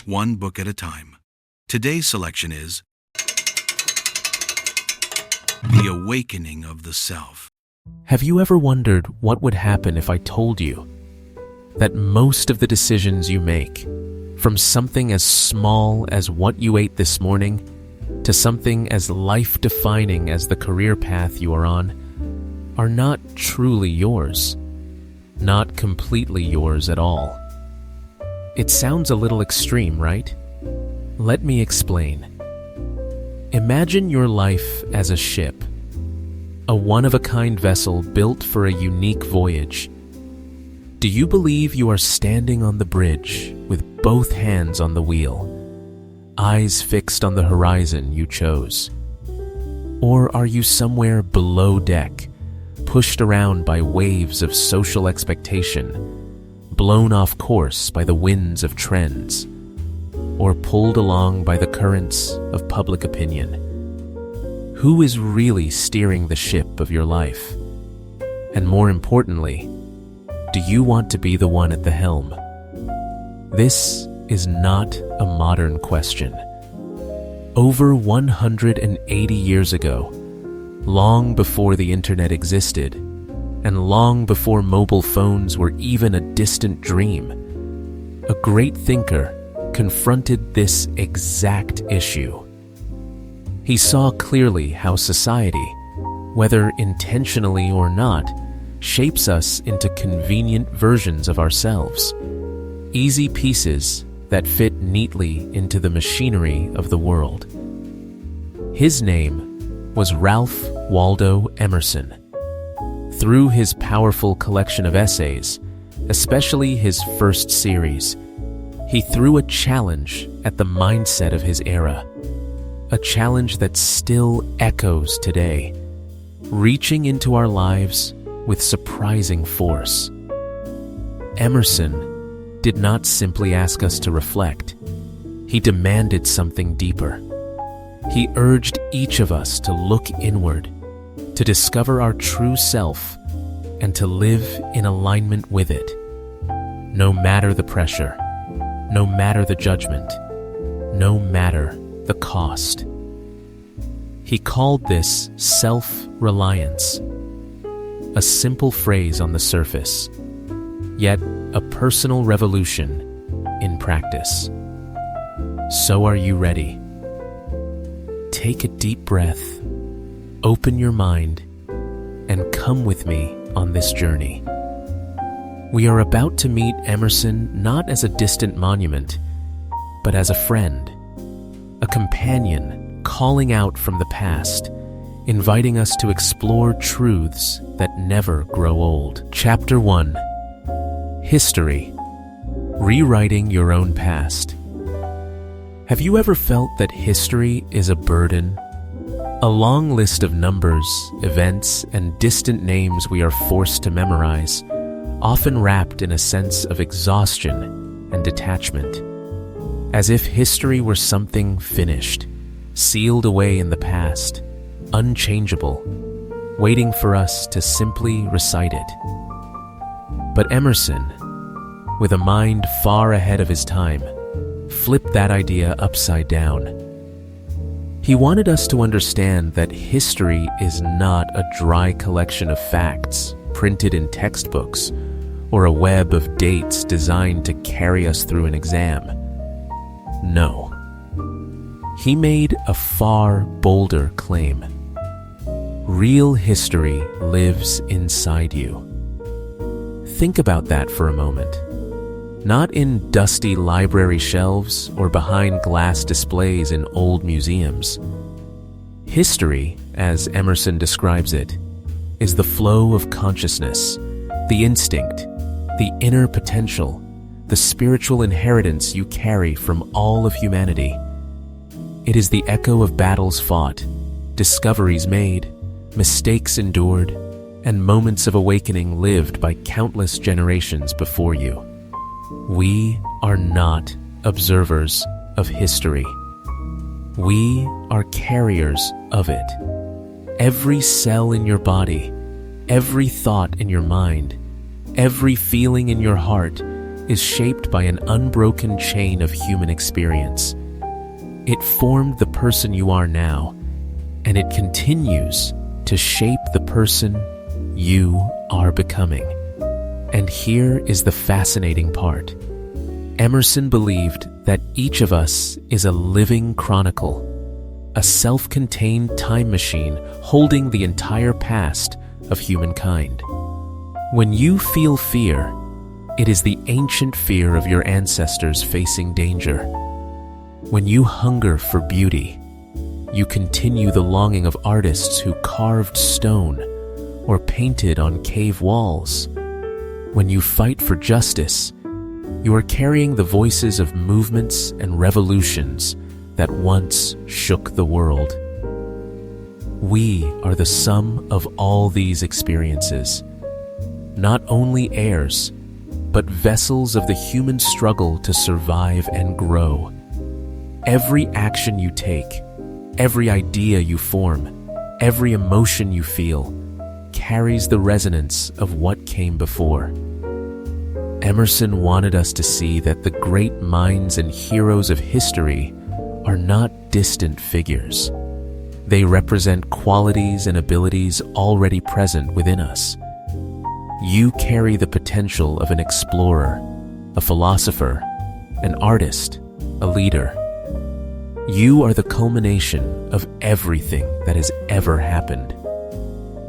One book at a time. Today's selection is The Awakening of the Self. Have you ever wondered what would happen if I told you that most of the decisions you make, from something as small as what you ate this morning to something as life-defining as the career path you are on, are not truly yours, not completely yours at all? It sounds a little extreme, right? Let me explain. Imagine your life as a ship, a one-of-a-kind vessel built for a unique voyage. Do you believe you are standing on the bridge with both hands on the wheel, eyes fixed on the horizon you chose? Or are you somewhere below deck, pushed around by waves of social expectation, blown off course by the winds of trends, or pulled along by the currents of public opinion? Who is really steering the ship of your life? And more importantly, do you want to be the one at the helm? This is not a modern question. Over 180 years ago, long before the internet existed, and long before mobile phones were even a distant dream, a great thinker confronted this exact issue. He saw clearly how society, whether intentionally or not, shapes us into convenient versions of ourselves, easy pieces that fit neatly into the machinery of the world. His name was Ralph Waldo Emerson. Through his powerful collection of essays, especially his first series, he threw a challenge at the mindset of his era, a challenge that still echoes today, reaching into our lives with surprising force. Emerson did not simply ask us to reflect. He demanded something deeper. He urged each of us to look inward, to discover our true self, and to live in alignment with it, no matter the pressure, no matter the judgment, no matter the cost. He called this self-reliance, a simple phrase on the surface, yet a personal revolution in practice. So are you ready? Take a deep breath, open your mind, and come with me on this journey. We are about to meet Emerson not as a distant monument, but as a friend, a companion calling out from the past, inviting us to explore truths that never grow old. Chapter 1: History: Rewriting Your Own Past. Have you ever felt that history is a burden? A long list of numbers, events, and distant names we are forced to memorize, often wrapped in a sense of exhaustion and detachment, as if history were something finished, sealed away in the past, unchangeable, waiting for us to simply recite it. But Emerson, with a mind far ahead of his time, flipped that idea upside down. He wanted us to understand that history is not a dry collection of facts printed in textbooks or a web of dates designed to carry us through an exam. No. He made a far bolder claim. Real history lives inside you. Think about that for a moment. Not in dusty library shelves or behind glass displays in old museums. History, as Emerson describes it, is the flow of consciousness, the instinct, the inner potential, the spiritual inheritance you carry from all of humanity. It is the echo of battles fought, discoveries made, mistakes endured, and moments of awakening lived by countless generations before you. We are not observers of history. We are carriers of it. Every cell in your body, every thought in your mind, every feeling in your heart is shaped by an unbroken chain of human experience. It formed the person you are now, and it continues to shape the person you are becoming. And here is the fascinating part. Emerson believed that each of us is a living chronicle, a self-contained time machine holding the entire past of humankind. When you feel fear, it is the ancient fear of your ancestors facing danger. When you hunger for beauty, you continue the longing of artists who carved stone or painted on cave walls. When you fight for justice, you are carrying the voices of movements and revolutions that once shook the world. We are the sum of all these experiences, not only heirs, but vessels of the human struggle to survive and grow. Every action you take, every idea you form, every emotion you feel, carries the resonance of what came before. Emerson wanted us to see that the great minds and heroes of history are not distant figures. They represent qualities and abilities already present within us. You carry the potential of an explorer, a philosopher, an artist, a leader. You are the culmination of everything that has ever happened.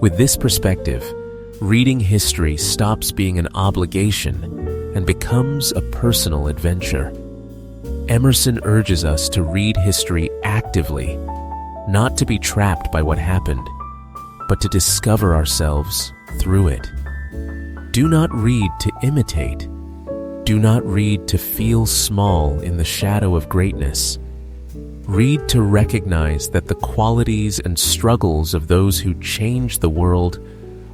With this perspective, reading history stops being an obligation and becomes a personal adventure. Emerson urges us to read history actively, not to be trapped by what happened, but to discover ourselves through it. Do not read to imitate. Do not read to feel small in the shadow of greatness. Read to recognize that the qualities and struggles of those who changed the world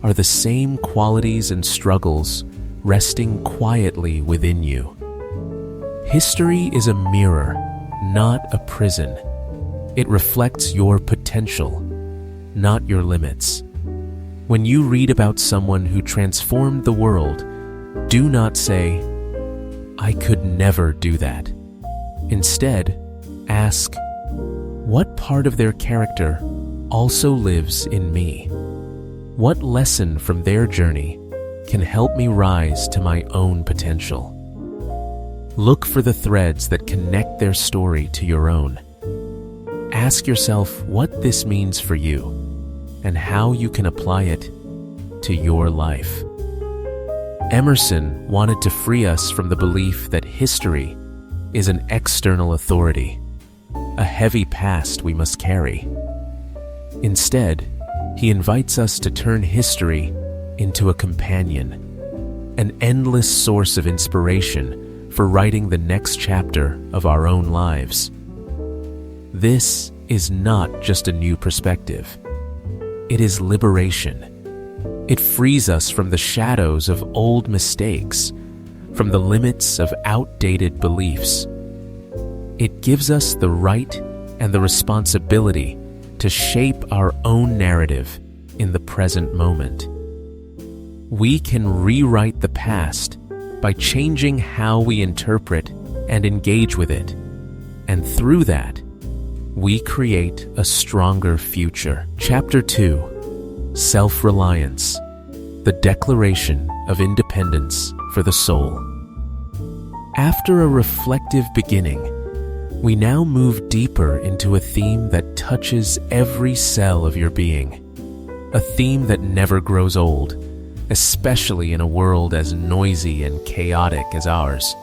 are the same qualities and struggles resting quietly within you. History is a mirror, not a prison. It reflects your potential, not your limits. When you read about someone who transformed the world, do not say, "I could never do that." Instead, ask, what part of their character also lives in me? What lesson from their journey can help me rise to my own potential? Look for the threads that connect their story to your own. Ask yourself what this means for you and how you can apply it to your life. Emerson wanted to free us from the belief that history is an external authority, a heavy past we must carry. Instead, he invites us to turn history into a companion, an endless source of inspiration for writing the next chapter of our own lives. This is not just a new perspective. It is liberation. It frees us from the shadows of old mistakes, from the limits of outdated beliefs. It gives us the right and the responsibility to shape our own narrative in the present moment. We can rewrite the past by changing how we interpret and engage with it, and through that, we create a stronger future. Chapter 2, Self-Reliance, the Declaration of Independence for the Soul. After a reflective beginning, we now move deeper into a theme that touches every cell of your being, a theme that never grows old, especially in a world as noisy and chaotic as ours.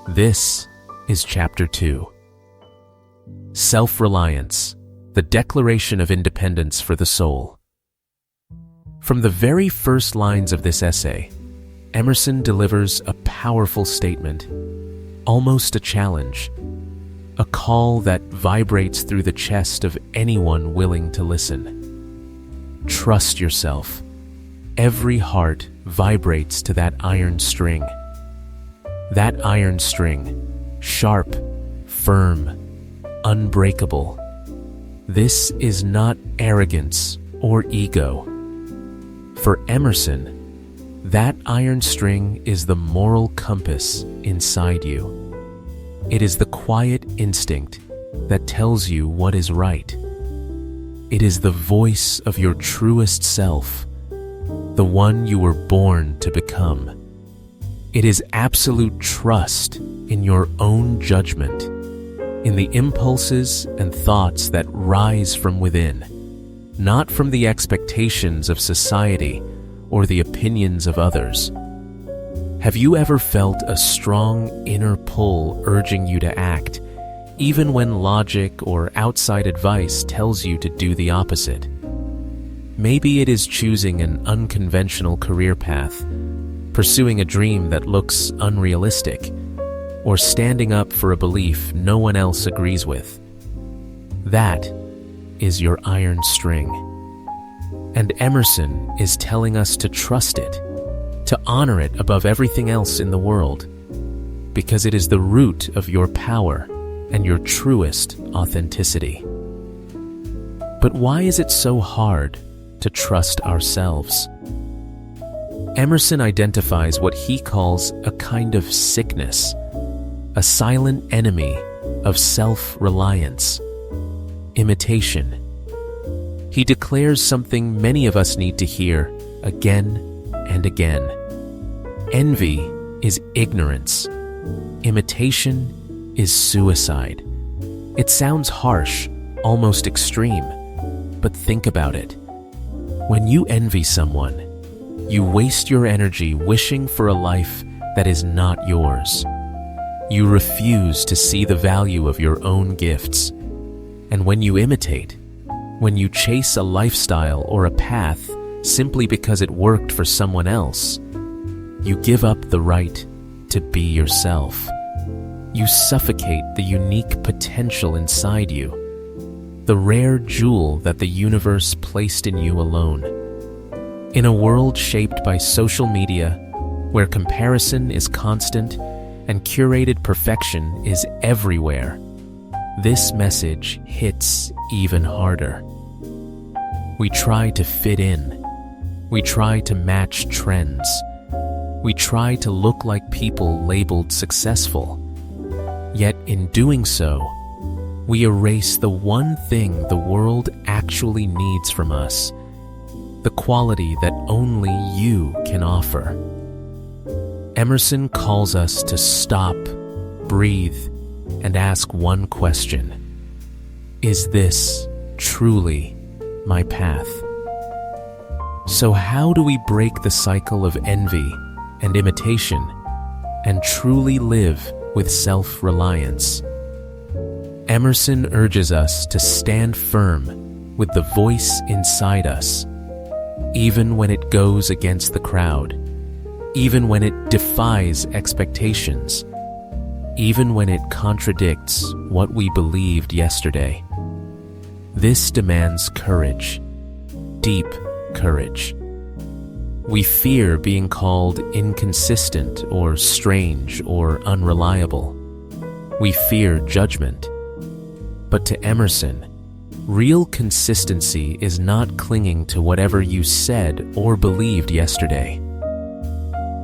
This is Chapter 2. Self-Reliance, the Declaration of Independence for the Soul. From the very first lines of this essay, Emerson delivers a powerful statement, almost a challenge, a call that vibrates through the chest of anyone willing to listen. Trust yourself. Every heart vibrates to that iron string. That iron string, sharp, firm, unbreakable. This is not arrogance or ego. For Emerson, That iron string is the moral compass inside you. It is the quiet instinct that tells you what is right. It is the voice of your truest self, the one you were born to become. It is absolute trust in your own judgment, in the impulses and thoughts that rise from within, not from the expectations of society or the opinions of others. Have you ever felt a strong inner pull urging you to act, even when logic or outside advice tells you to do the opposite? Maybe it is choosing an unconventional career path, pursuing a dream that looks unrealistic, or standing up for a belief no one else agrees with. That is your iron string. And Emerson is telling us to trust it, to honor it above everything else in the world, because it is the root of your power and your truest authenticity. But why is it so hard to trust ourselves? Emerson identifies what he calls a kind of sickness, a silent enemy of self-reliance, imitation. He declares something many of us need to hear again and again. Envy is ignorance. Imitation is suicide. It sounds harsh, almost extreme, but think about it. When you envy someone, you waste your energy wishing for a life that is not yours. You refuse to see the value of your own gifts. And when you imitate, when you chase a lifestyle or a path simply because it worked for someone else, you give up the right to be yourself. You suffocate the unique potential inside you, the rare jewel that the universe placed in you alone. In a world shaped by social media, where comparison is constant and curated perfection is everywhere, this message hits even harder. We try to fit in. We try to match trends. We try to look like people labeled successful. Yet in doing so, we erase the one thing the world actually needs from us, the quality that only you can offer. Emerson calls us to stop, breathe, and ask one question. Is this truly my path? So how do we break the cycle of envy and imitation and truly live with self-reliance? Emerson urges us to stand firm with the voice inside us, even when it goes against the crowd, even when it defies expectations, even when it contradicts what we believed yesterday. This demands courage, deep courage. We fear being called inconsistent or strange or unreliable. We fear judgment. But to Emerson, real consistency is not clinging to whatever you said or believed yesterday.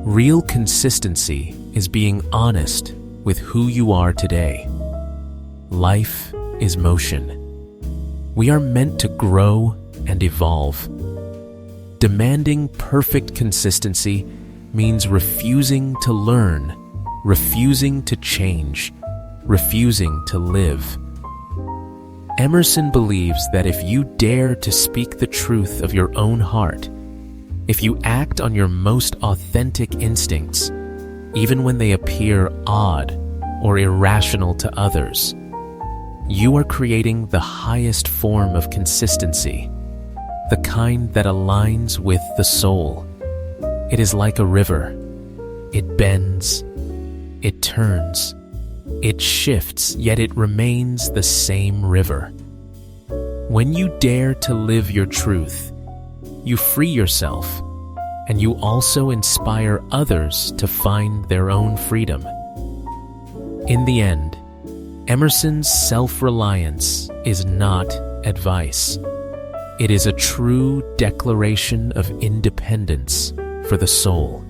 Real consistency is being honest with who you are today. Life is motion. We are meant to grow and evolve. Demanding perfect consistency means refusing to learn, refusing to change, refusing to live. Emerson believes that if you dare to speak the truth of your own heart, if you act on your most authentic instincts, even when they appear odd or irrational to others, you are creating the highest form of consistency, the kind that aligns with the soul. It is like a river. It bends, it turns, it shifts, yet it remains the same river. When you dare to live your truth, you free yourself, and you also inspire others to find their own freedom. In the end, Emerson's self-reliance is not advice. It is a true declaration of independence for the soul.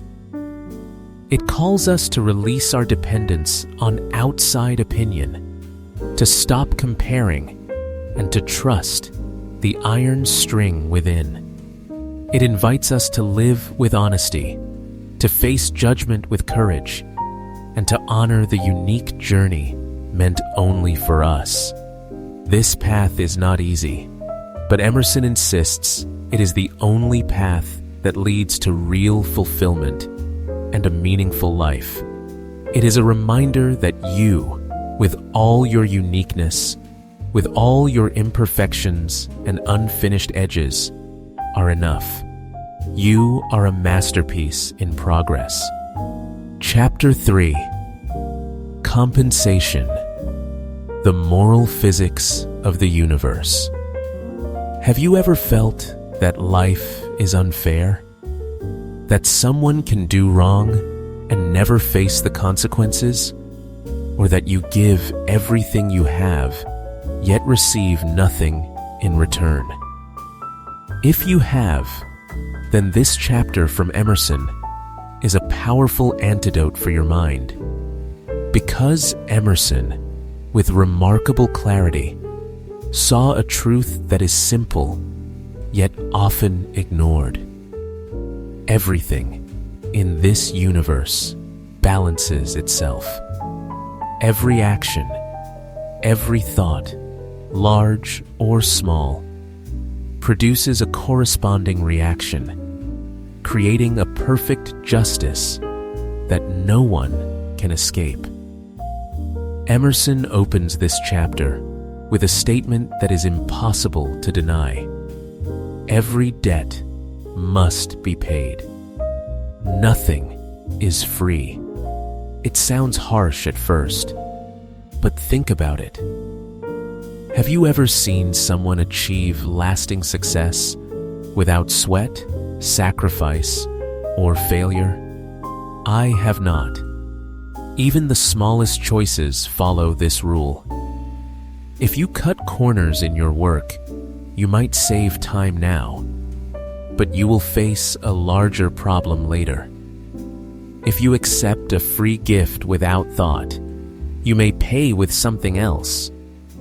It calls us to release our dependence on outside opinion, to stop comparing, and to trust the iron string within. It invites us to live with honesty, to face judgment with courage, and to honor the unique journey meant only for us. This path is not easy, but Emerson insists it is the only path that leads to real fulfillment and a meaningful life. It is a reminder that you, with all your uniqueness, with all your imperfections and unfinished edges, are enough. You are a masterpiece in progress. Chapter 3: Compensation, the moral physics of the universe. Have you ever felt that life is unfair? That someone can do wrong and never face the consequences? Or that you give everything you have, yet receive nothing in return? If you have, then this chapter from Emerson is a powerful antidote for your mind. Because Emerson, with remarkable clarity, saw a truth that is simple, yet often ignored. Everything in this universe balances itself. Every action, every thought, large or small, produces a corresponding reaction, creating a perfect justice that no one can escape. Emerson opens this chapter with a statement that is impossible to deny. Every debt must be paid. Nothing is free. It sounds harsh at first, but think about it. Have you ever seen someone achieve lasting success without sweat, sacrifice, or failure? I have not. Even the smallest choices follow this rule. If you cut corners in your work, you might save time now, but you will face a larger problem later. If you accept a free gift without thought, you may pay with something else,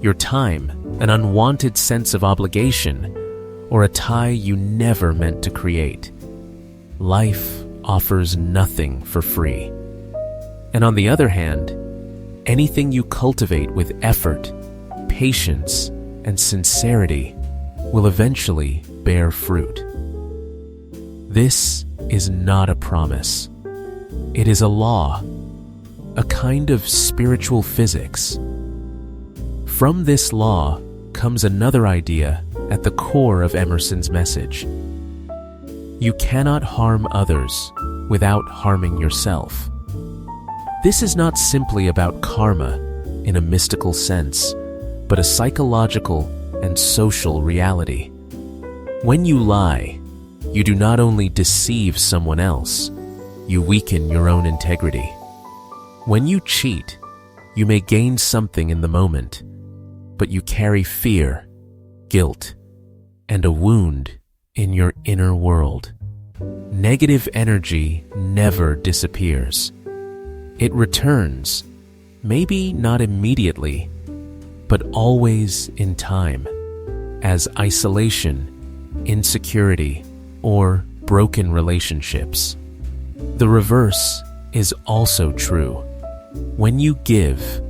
your time, an unwanted sense of obligation, or a tie you never meant to create. Life offers nothing for free. And on the other hand, anything you cultivate with effort, patience, and sincerity will eventually bear fruit. This is not a promise. It is a law, a kind of spiritual physics. From this law comes another idea at the core of Emerson's message. You cannot harm others without harming yourself. This is not simply about karma in a mystical sense, but a psychological and social reality. When you lie, you do not only deceive someone else, you weaken your own integrity. When you cheat, you may gain something in the moment, but you carry fear, guilt, and a wound in your inner world. Negative energy never disappears. It returns, maybe not immediately, but always in time, as isolation, insecurity, or broken relationships. The reverse is also true. When you give,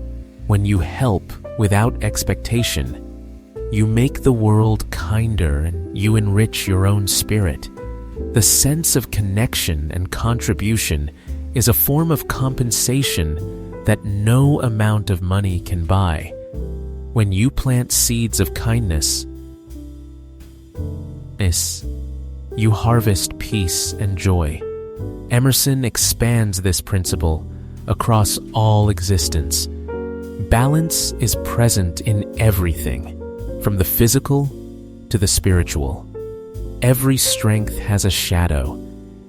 when you help without expectation, you make the world kinder and you enrich your own spirit. The sense of connection and contribution is a form of compensation that no amount of money can buy. When you plant seeds of kindness, you harvest peace and joy. Emerson expands this principle across all existence. Balance is present in everything, from the physical to the spiritual. Every strength has a shadow,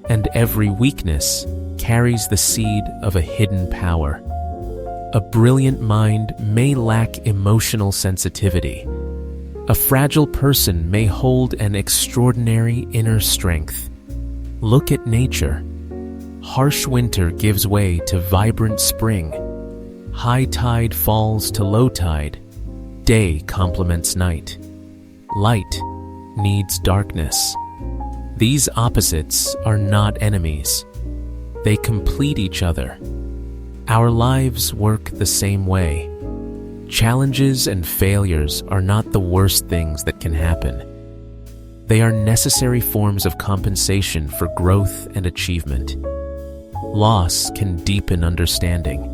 and every weakness carries the seed of a hidden power. A brilliant mind may lack emotional sensitivity. A fragile person may hold an extraordinary inner strength. Look at nature. Harsh winter gives way to vibrant spring. High tide falls to low tide. Day complements night. Light needs darkness. These opposites are not enemies. They complete each other. Our lives work the same way. Challenges and failures are not the worst things that can happen. They are necessary forms of compensation for growth and achievement. Loss can deepen understanding.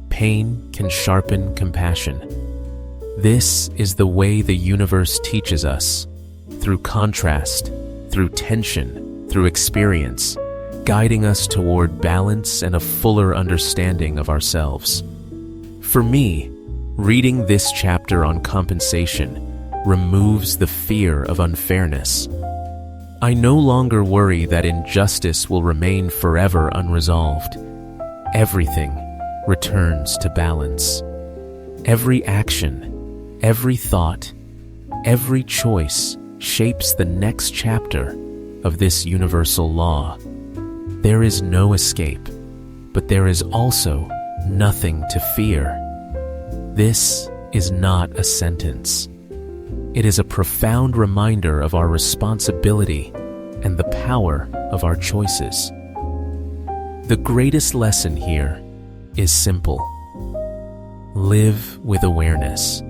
Pain can sharpen compassion. This is the way the universe teaches us, through contrast, through tension, through experience, guiding us toward balance and a fuller understanding of ourselves. For me, reading this chapter on compensation removes the fear of unfairness. I no longer worry that injustice will remain forever unresolved. Everything returns to balance. Every action, every thought, every choice shapes the next chapter of this universal law. There is no escape, but there is also nothing to fear. This is not a sentence. It is a profound reminder of our responsibility and the power of our choices. The greatest lesson here is simple. Live with awareness.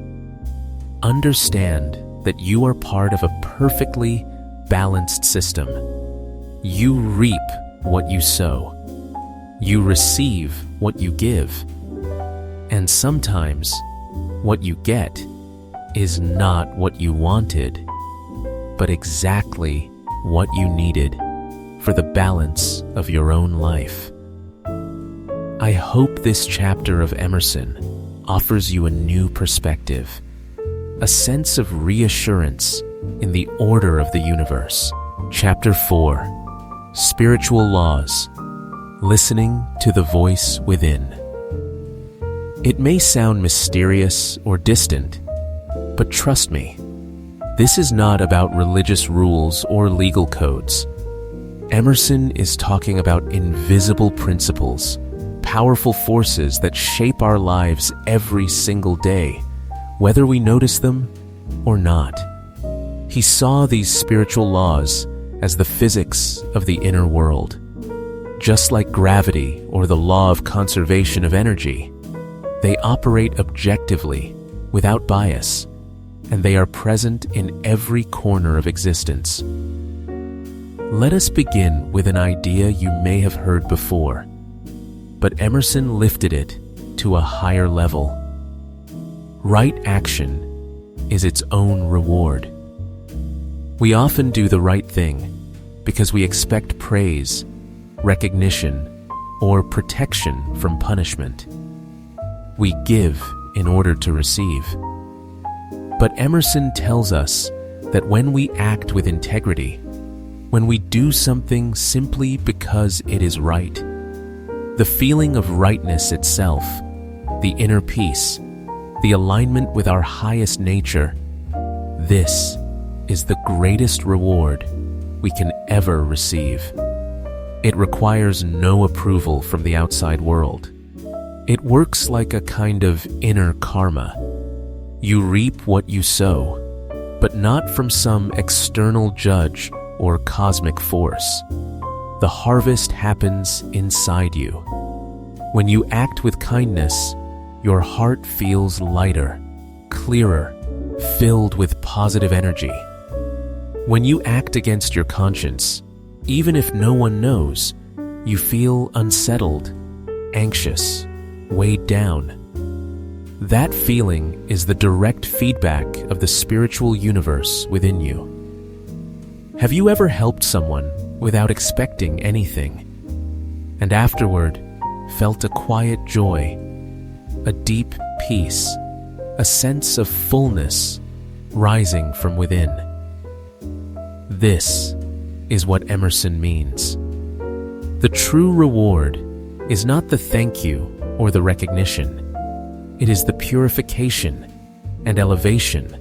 Understand that you are part of a perfectly balanced system. You reap what you sow. You receive what you give. And sometimes what you get is not what you wanted, but exactly what you needed for the balance of your own life. I hope this chapter of Emerson offers you a new perspective, a sense of reassurance in the order of the universe. Chapter 4, Spiritual Laws, Listening to the Voice Within. It may sound mysterious or distant, but trust me, this is not about religious rules or legal codes. Emerson is talking about invisible principles, powerful forces that shape our lives every single day, whether we notice them or not. He saw these spiritual laws as the physics of the inner world. Just like gravity or the law of conservation of energy, they operate objectively, without bias, and they are present in every corner of existence. Let us begin with an idea you may have heard before, but Emerson lifted it to a higher level. Right action is its own reward. We often do the right thing because we expect praise, recognition, or protection from punishment. We give in order to receive. But Emerson tells us that when we act with integrity, when we do something simply because it is right, the feeling of rightness itself, the inner peace, the alignment with our highest nature, this is the greatest reward we can ever receive. It requires no approval from the outside world. It works like a kind of inner karma. You reap what you sow, but not from some external judge or cosmic force. The harvest happens inside you. When you act with kindness, your heart feels lighter, clearer, filled with positive energy. When you act against your conscience, even if no one knows, you feel unsettled, anxious, weighed down. That feeling is the direct feedback of the spiritual universe within you. Have you ever helped someone without expecting anything, and afterward felt a quiet joy, a deep peace, a sense of fullness rising from within? This is what Emerson means. The true reward is not the thank you or the recognition. It is the purification and elevation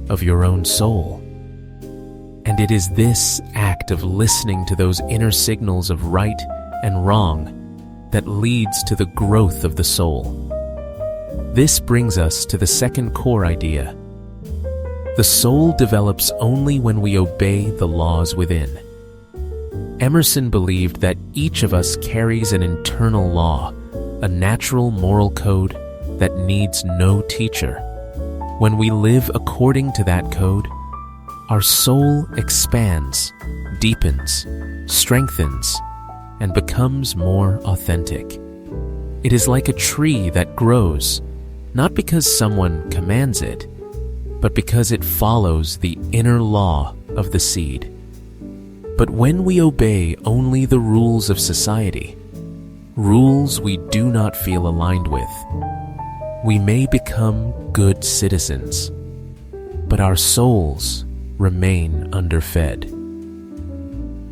of your own soul. And it is this act of listening to those inner signals of right and wrong that leads to the growth of the soul. This brings us to the second core idea. The soul develops only when we obey the laws within. Emerson believed that each of us carries an internal law, a natural moral code that needs no teacher. When we live according to that code, our soul expands, deepens, strengthens, and becomes more authentic. It is like a tree that grows, not because someone commands it, but because it follows the inner law of the seed. But when we obey only the rules of society, rules we do not feel aligned with, we may become good citizens, but our souls remain underfed.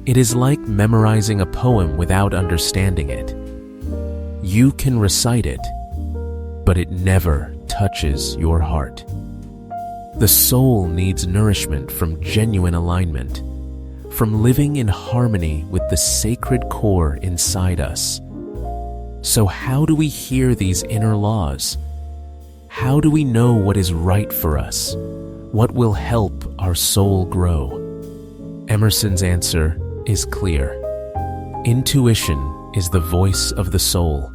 It is like memorizing a poem without understanding it. You can recite it, but it never touches your heart. The soul needs nourishment from genuine alignment, from living in harmony with the sacred core inside us. So how do we hear these inner laws? How do we know what is right for us? What will help our soul grow? Emerson's answer is clear. Intuition is the voice of the soul,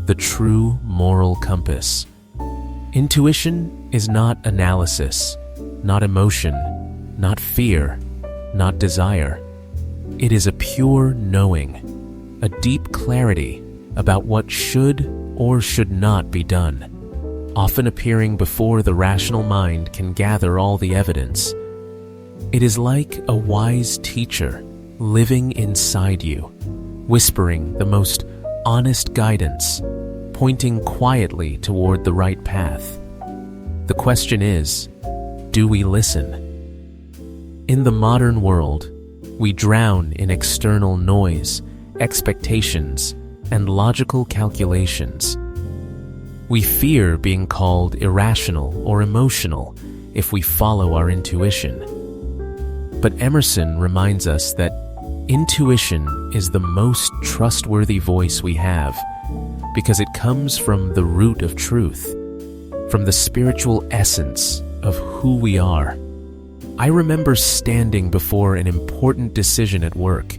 the true moral compass. Intuition is not analysis, not emotion, not fear, not desire. It is a pure knowing, a deep clarity about what should or should not be done, often appearing before the rational mind can gather all the evidence. It is like a wise teacher living inside you, whispering the most honest guidance, pointing quietly toward the right path. The question is, do we listen? In the modern world, we drown in external noise, expectations, and logical calculations. We fear being called irrational or emotional if we follow our intuition. But Emerson reminds us that intuition is the most trustworthy voice we have because it comes from the root of truth, from the spiritual essence of who we are. I remember standing before an important decision at work.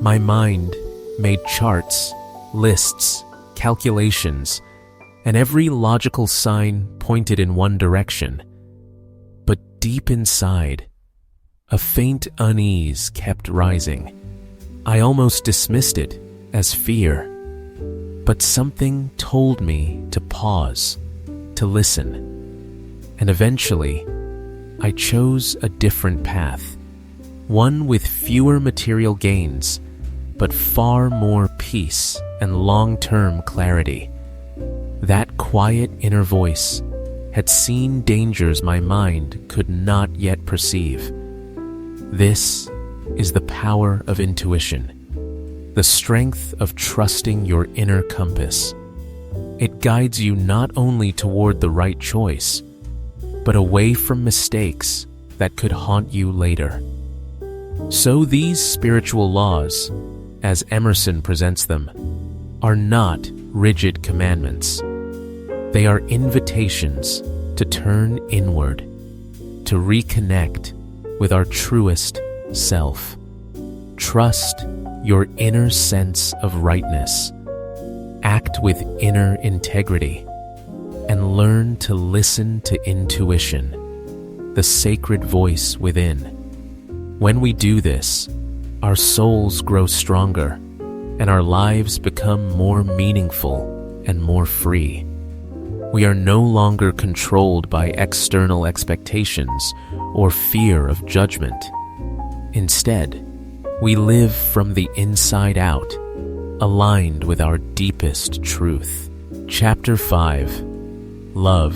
My mind made charts, lists, calculations, and every logical sign pointed in one direction. But deep inside, a faint unease kept rising. I almost dismissed it as fear, but something told me to pause, to listen, and eventually, I chose a different path, one with fewer material gains, but far more peace and long-term clarity. That quiet inner voice had seen dangers my mind could not yet perceive. This is the power of intuition, the strength of trusting your inner compass. It guides you not only toward the right choice, but away from mistakes that could haunt you later. So these spiritual laws, as Emerson presents them, are not rigid commandments. They are invitations to turn inward, to reconnect with our truest self. Trust your inner sense of rightness. Act with inner integrity, and learn to listen to intuition, the sacred voice within. When we do this, our souls grow stronger, and our lives become more meaningful and more free. We are no longer controlled by external expectations or fear of judgment. Instead, we live from the inside out, aligned with our deepest truth. Chapter 5. Love,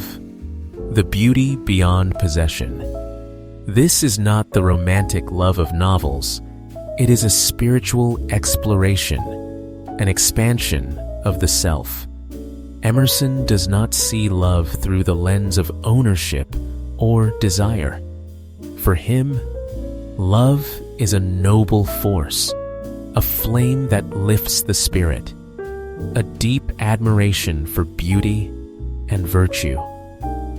the beauty beyond possession. This is not the romantic love of novels. It is a spiritual exploration, an expansion of the self. Emerson does not see love through the lens of ownership or desire. For him, Love is a noble force, a flame that lifts the spirit, a deep admiration for beauty and virtue.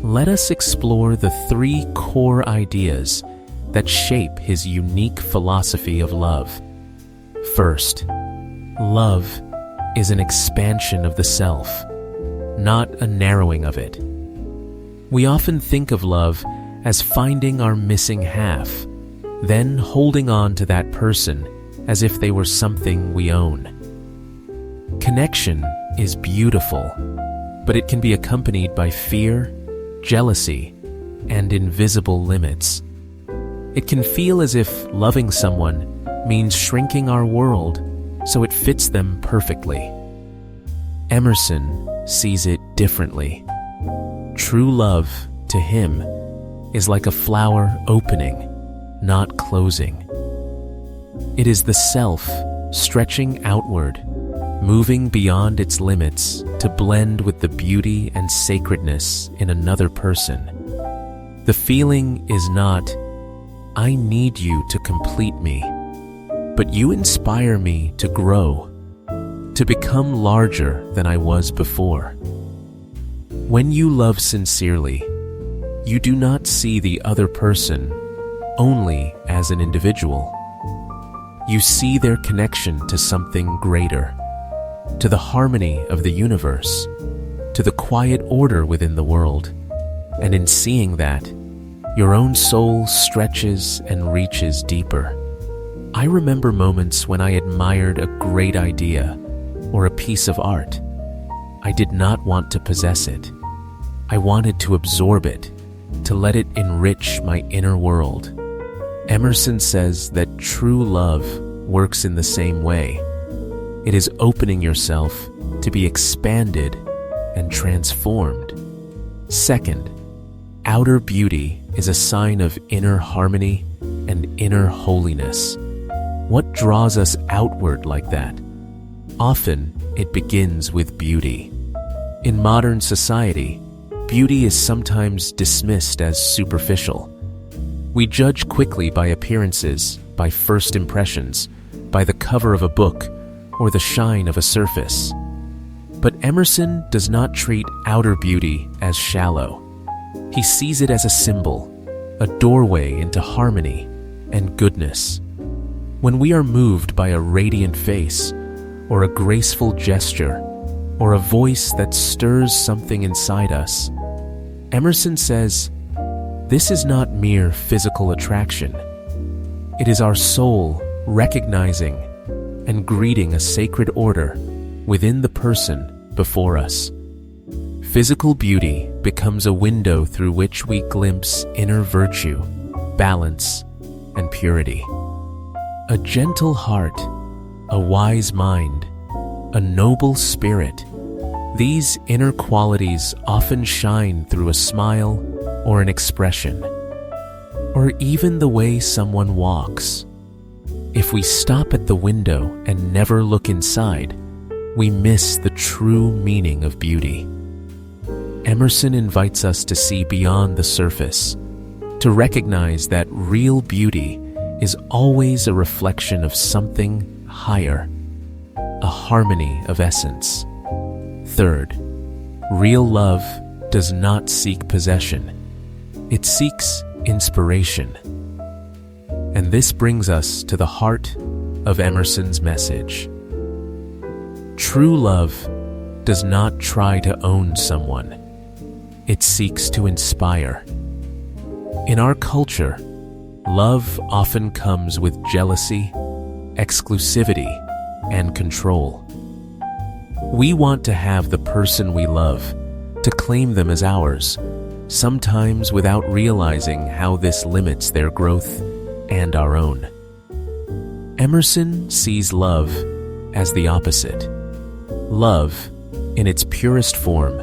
Let us explore the 3 core ideas that shape his unique philosophy of love. First, love is an expansion of the self, not a narrowing of it. We often think of love as finding our missing half, then holding on to that person as if they were something we own. Connection is beautiful, but it can be accompanied by fear, jealousy, and invisible limits. It can feel as if loving someone means shrinking our world so it fits them perfectly. Emerson sees it differently. True love, to him, is like a flower opening, not closing. It is the self stretching outward, moving beyond its limits to blend with the beauty and sacredness in another person. The feeling is not, "I need you to complete me," but "you inspire me to grow, to become larger than I was before." When you love sincerely, you do not see the other person only as an individual. You see their connection to something greater, to the harmony of the universe, to the quiet order within the world, and in seeing that, your own soul stretches and reaches deeper. I remember moments when I admired a great idea or a piece of art. I did not want to possess it. I wanted to absorb it, to let it enrich my inner world. Emerson says that true love works in the same way. It is opening yourself to be expanded and transformed. Second, outer beauty is a sign of inner harmony and inner holiness. What draws us outward like that? Often, it begins with beauty. In modern society, beauty is sometimes dismissed as superficial. We judge quickly by appearances, by first impressions, by the cover of a book, or the shine of a surface. But Emerson does not treat outer beauty as shallow. He sees it as a symbol, a doorway into harmony and goodness. When we are moved by a radiant face, or a graceful gesture, or a voice that stirs something inside us, Emerson says, this is not mere physical attraction. It is our soul recognizing and greeting a sacred order within the person before us. Physical beauty becomes a window through which we glimpse inner virtue, balance, and purity. A gentle heart, a wise mind, a noble spirit, these inner qualities often shine through a smile or an expression, or even the way someone walks. If we stop at the window and never look inside, we miss the true meaning of beauty. Emerson invites us to see beyond the surface, to recognize that real beauty is always a reflection of something higher, a harmony of essence. Third, real love does not seek possession. It seeks inspiration. And this brings us to the heart of Emerson's message. True love does not try to own someone. It seeks to inspire. In our culture, love often comes with jealousy, exclusivity, and control. We want to have the person we love, to claim them as ours, sometimes without realizing how this limits their growth and our own. Emerson sees love as the opposite. Love, in its purest form,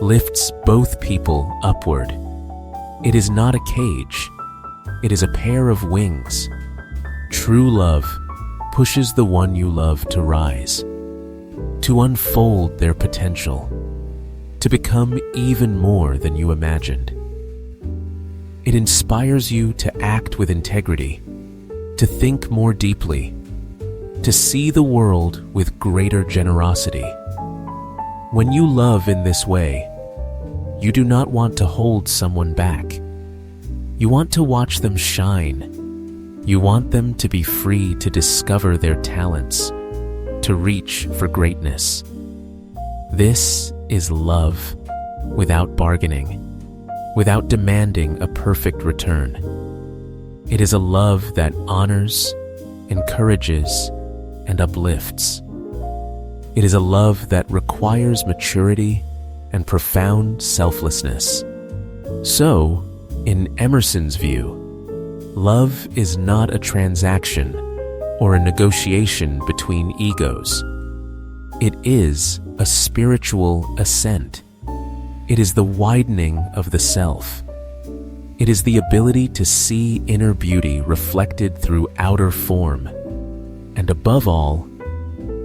lifts both people upward. It is not a cage. It is a pair of wings. True love pushes the one you love to rise, to unfold their potential, to become even more than you imagined. It inspires you to act with integrity, to think more deeply, to see the world with greater generosity. When you love in this way, you do not want to hold someone back. You want to watch them shine. You want them to be free to discover their talents, to reach for greatness. This is love without bargaining, without demanding a perfect return. It is a love that honors, encourages, and uplifts. It is a love that requires maturity and profound selflessness. So, in Emerson's view, love is not a transaction or a negotiation between egos. It is a spiritual ascent. It is the widening of the self. It is the ability to see inner beauty reflected through outer form. And above all,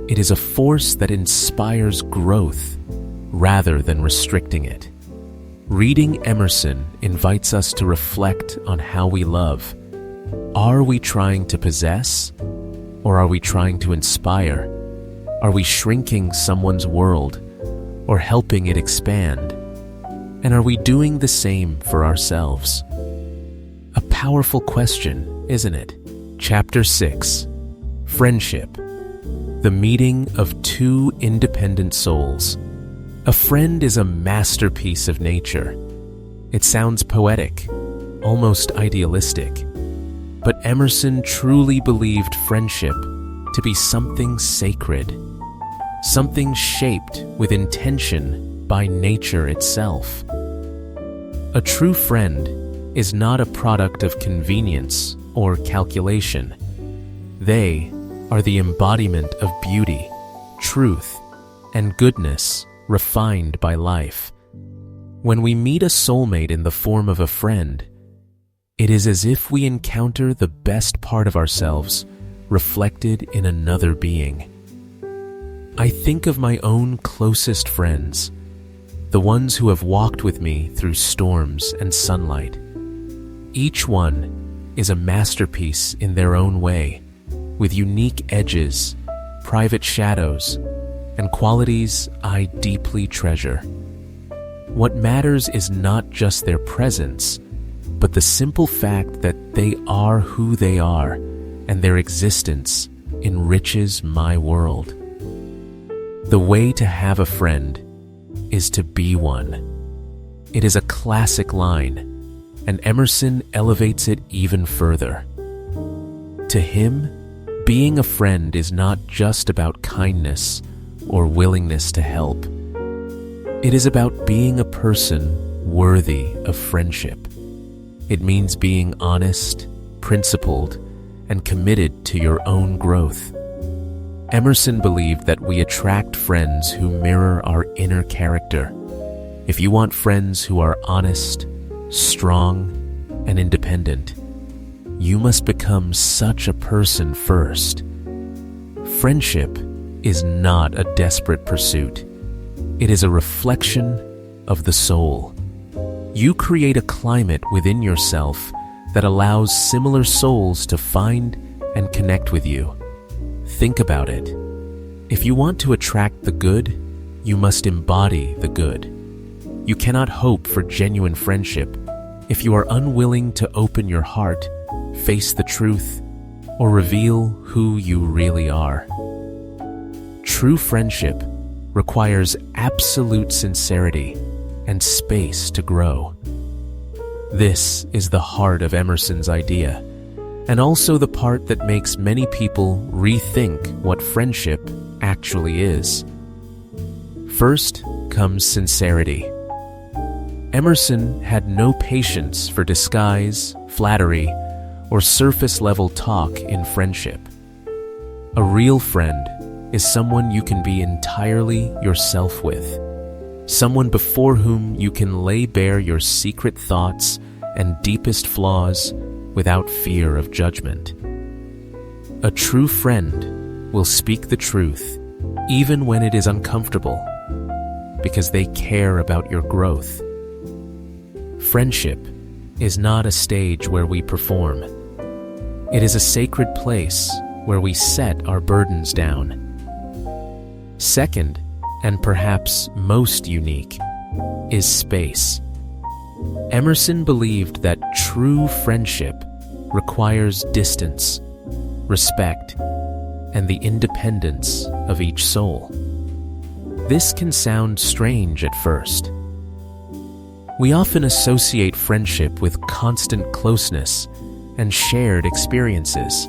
it is a force that inspires growth rather than restricting it. Reading Emerson invites us to reflect on how we love. Are we trying to possess, or are we trying to inspire? Are we shrinking someone's world, or helping it expand? And are we doing the same for ourselves? A powerful question, isn't it? Chapter 6. Friendship. The meeting of two independent souls. A friend is a masterpiece of nature. It sounds poetic, almost idealistic. But Emerson truly believed friendship to be something sacred, something shaped with intention by nature itself. A true friend is not a product of convenience or calculation. They are the embodiment of beauty, truth, and goodness refined by life. When we meet a soulmate in the form of a friend, it is as if we encounter the best part of ourselves reflected in another being. I think of my own closest friends, the ones who have walked with me through storms and sunlight. Each one is a masterpiece in their own way, with unique edges, private shadows, and qualities I deeply treasure. What matters is not just their presence, but the simple fact that they are who they are, and their existence enriches my world. The way to have a friend is to be one. It is a classic line, and Emerson elevates it even further. To him, being a friend is not just about kindness or willingness to help. It is about being a person worthy of friendship. It means being honest, principled, and committed to your own growth. Emerson believed that we attract friends who mirror our inner character. If you want friends who are honest, strong, and independent, you must become such a person first. Friendship is not a desperate pursuit. It is a reflection of the soul. You create a climate within yourself that allows similar souls to find and connect with you. Think about it. If you want to attract the good, you must embody the good. You cannot hope for genuine friendship if you are unwilling to open your heart, face the truth, or reveal who you really are. True friendship requires absolute sincerity and space to grow. This is the heart of Emerson's idea, and also the part that makes many people rethink what friendship actually is. First comes sincerity. Emerson had no patience for disguise, flattery, or surface-level talk in friendship. A real friend is someone you can be entirely yourself with, someone before whom you can lay bare your secret thoughts and deepest flaws without fear of judgment. A true friend will speak the truth even when it is uncomfortable, because they care about your growth. Friendship is not a stage where we perform. It is a sacred place where we set our burdens down. Second, and perhaps most unique, is space. Emerson believed that true friendship requires distance, respect, and the independence of each soul. This can sound strange at first. We often associate friendship with constant closeness and shared experiences.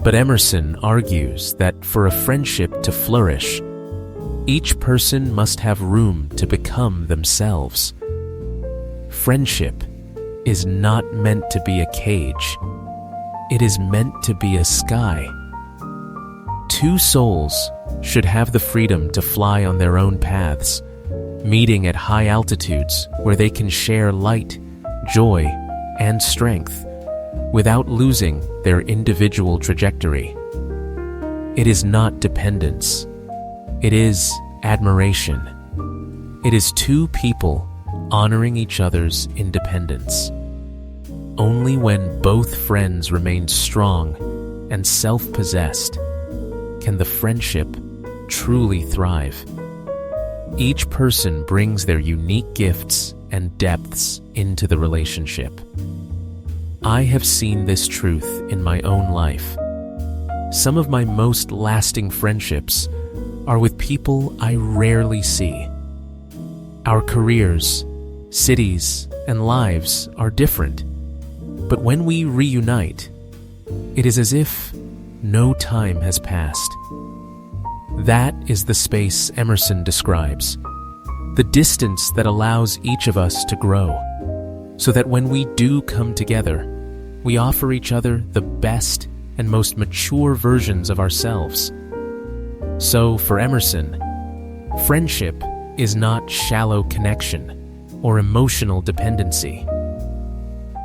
But Emerson argues that for a friendship to flourish, each person must have room to become themselves. Friendship is not meant to be a cage. It is meant to be a sky. Two souls should have the freedom to fly on their own paths, meeting at high altitudes where they can share light, joy, and strength without losing their individual trajectory. It is not dependence. It is admiration. It is two people honoring each other's independence. Only when both friends remain strong and self-possessed can the friendship truly thrive. Each person brings their unique gifts and depths into the relationship. I have seen this truth in my own life. Some of my most lasting friendships are with people I rarely see. Our careers, cities, and lives are different, but when we reunite, it is as if no time has passed. That is the space Emerson describes, the distance that allows each of us to grow, so that when we do come together, we offer each other the best and most mature versions of ourselves. So, for Emerson, friendship is not shallow connection or emotional dependency.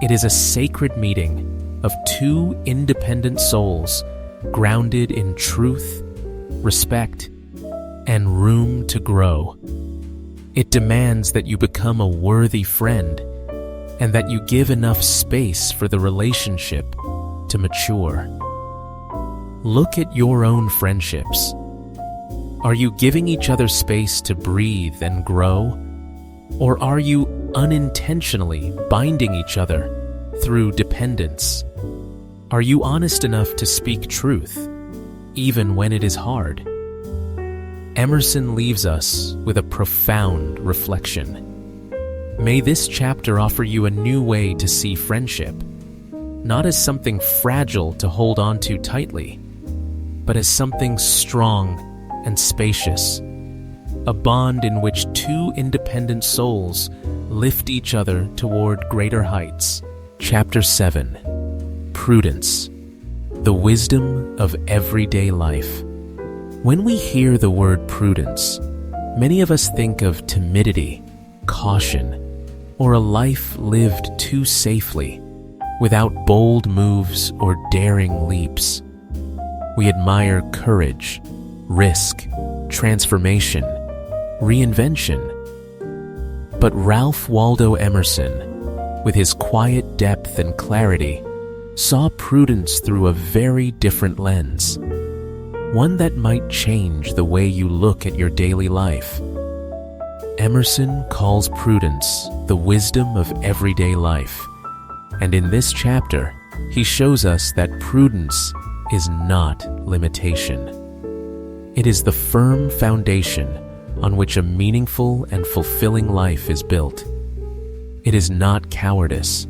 It is a sacred meeting of two independent souls grounded in truth, respect, and room to grow. It demands that you become a worthy friend and that you give enough space for the relationship to mature. Look at your own friendships. Are you giving each other space to breathe and grow? Or are you unintentionally binding each other through dependence? Are you honest enough to speak truth, even when it is hard? Emerson leaves us with a profound reflection. May this chapter offer you a new way to see friendship, not as something fragile to hold on to tightly, but as something strong and spacious, a bond in which two independent souls lift each other toward greater heights. Chapter 7. Prudence, the wisdom of everyday life. When we hear the word prudence, many of us think of timidity, caution, or a life lived too safely, without bold moves or daring leaps. We admire courage, risk, transformation, reinvention. But Ralph Waldo Emerson, with his quiet depth and clarity, saw prudence through a very different lens, one that might change the way you look at your daily life. Emerson calls prudence the wisdom of everyday life, and in this chapter, he shows us that prudence is not limitation. It is the firm foundation on which a meaningful and fulfilling life is built. It is not cowardice.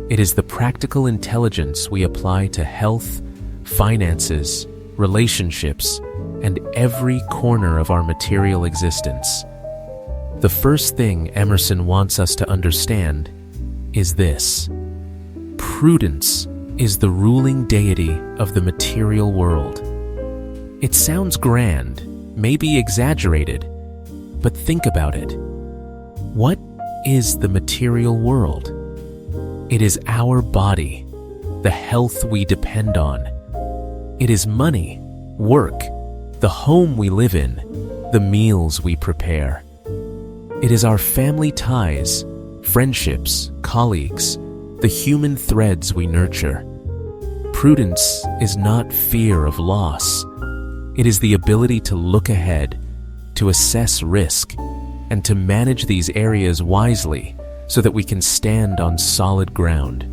It is the practical intelligence we apply to health, finances, relationships, and every corner of our material existence. The first thing Emerson wants us to understand is this: prudence is the ruling deity of the material world. It sounds grand, maybe exaggerated, but think about it. What is the material world? It is our body, the health we depend on. It is money, work, the home we live in, the meals we prepare. It is our family ties, friendships, colleagues, the human threads we nurture. Prudence is not fear of loss. It is the ability to look ahead, to assess risk, and to manage these areas wisely so that we can stand on solid ground.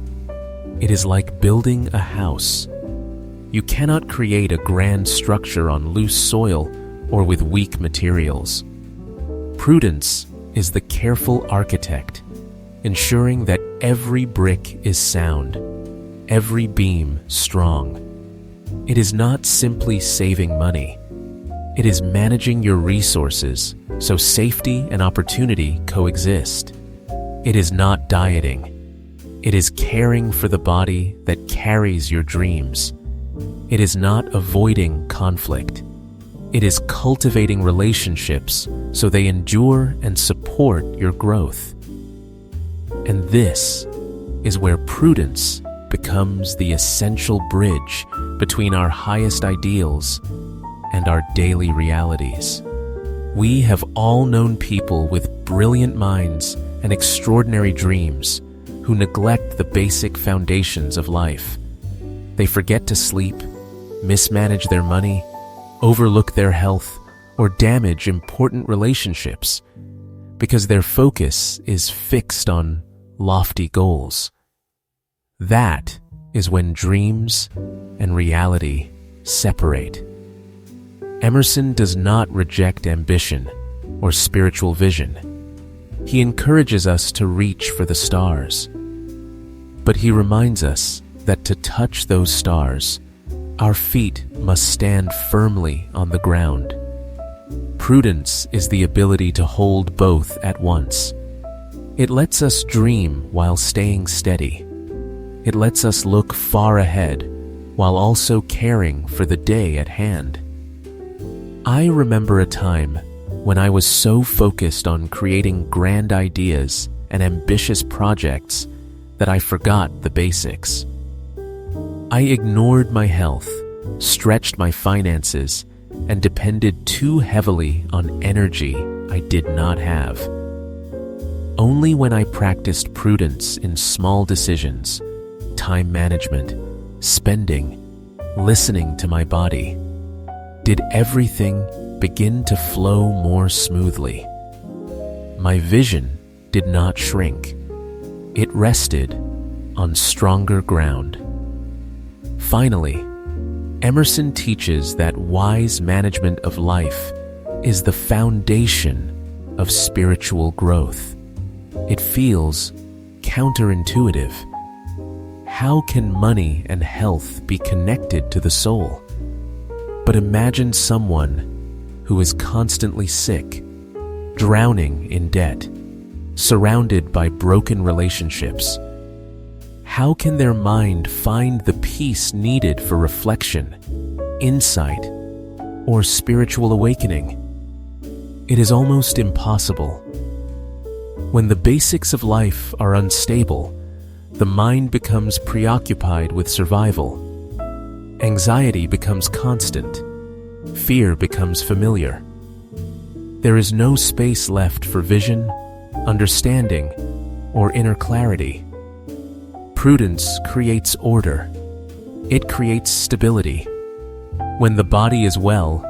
It is like building a house. You cannot create a grand structure on loose soil or with weak materials. Prudence is the careful architect, ensuring that every brick is sound, every beam strong. It is not simply saving money. It is managing your resources so safety and opportunity coexist. It is not dieting. It is caring for the body that carries your dreams. It is not avoiding conflict. It is cultivating relationships so they endure and support your growth. And this is where prudence becomes the essential bridge between our highest ideals and our daily realities. We have all known people with brilliant minds and extraordinary dreams who neglect the basic foundations of life. They forget to sleep, mismanage their money, overlook their health, or damage important relationships because their focus is fixed on lofty goals. That is when dreams and reality separate. Emerson does not reject ambition or spiritual vision. He encourages us to reach for the stars. But he reminds us that to touch those stars, our feet must stand firmly on the ground. Prudence is the ability to hold both at once. It lets us dream while staying steady. It lets us look far ahead while also caring for the day at hand. I remember a time when I was so focused on creating grand ideas and ambitious projects that I forgot the basics. I ignored my health, stretched my finances, and depended too heavily on energy I did not have. Only when I practiced prudence in small decisions, time management, spending, listening to my body, did everything begin to flow more smoothly. My vision did not shrink. It rested on stronger ground. Finally, Emerson teaches that wise management of life is the foundation of spiritual growth. It feels counterintuitive. How can money and health be connected to the soul? But imagine someone who is constantly sick, drowning in debt, surrounded by broken relationships. How can their mind find the peace needed for reflection, insight, or spiritual awakening? It is almost impossible. When the basics of life are unstable, the mind becomes preoccupied with survival. Anxiety becomes constant. Fear becomes familiar. There is no space left for vision, understanding, or inner clarity. Prudence creates order. It creates stability. When the body is well,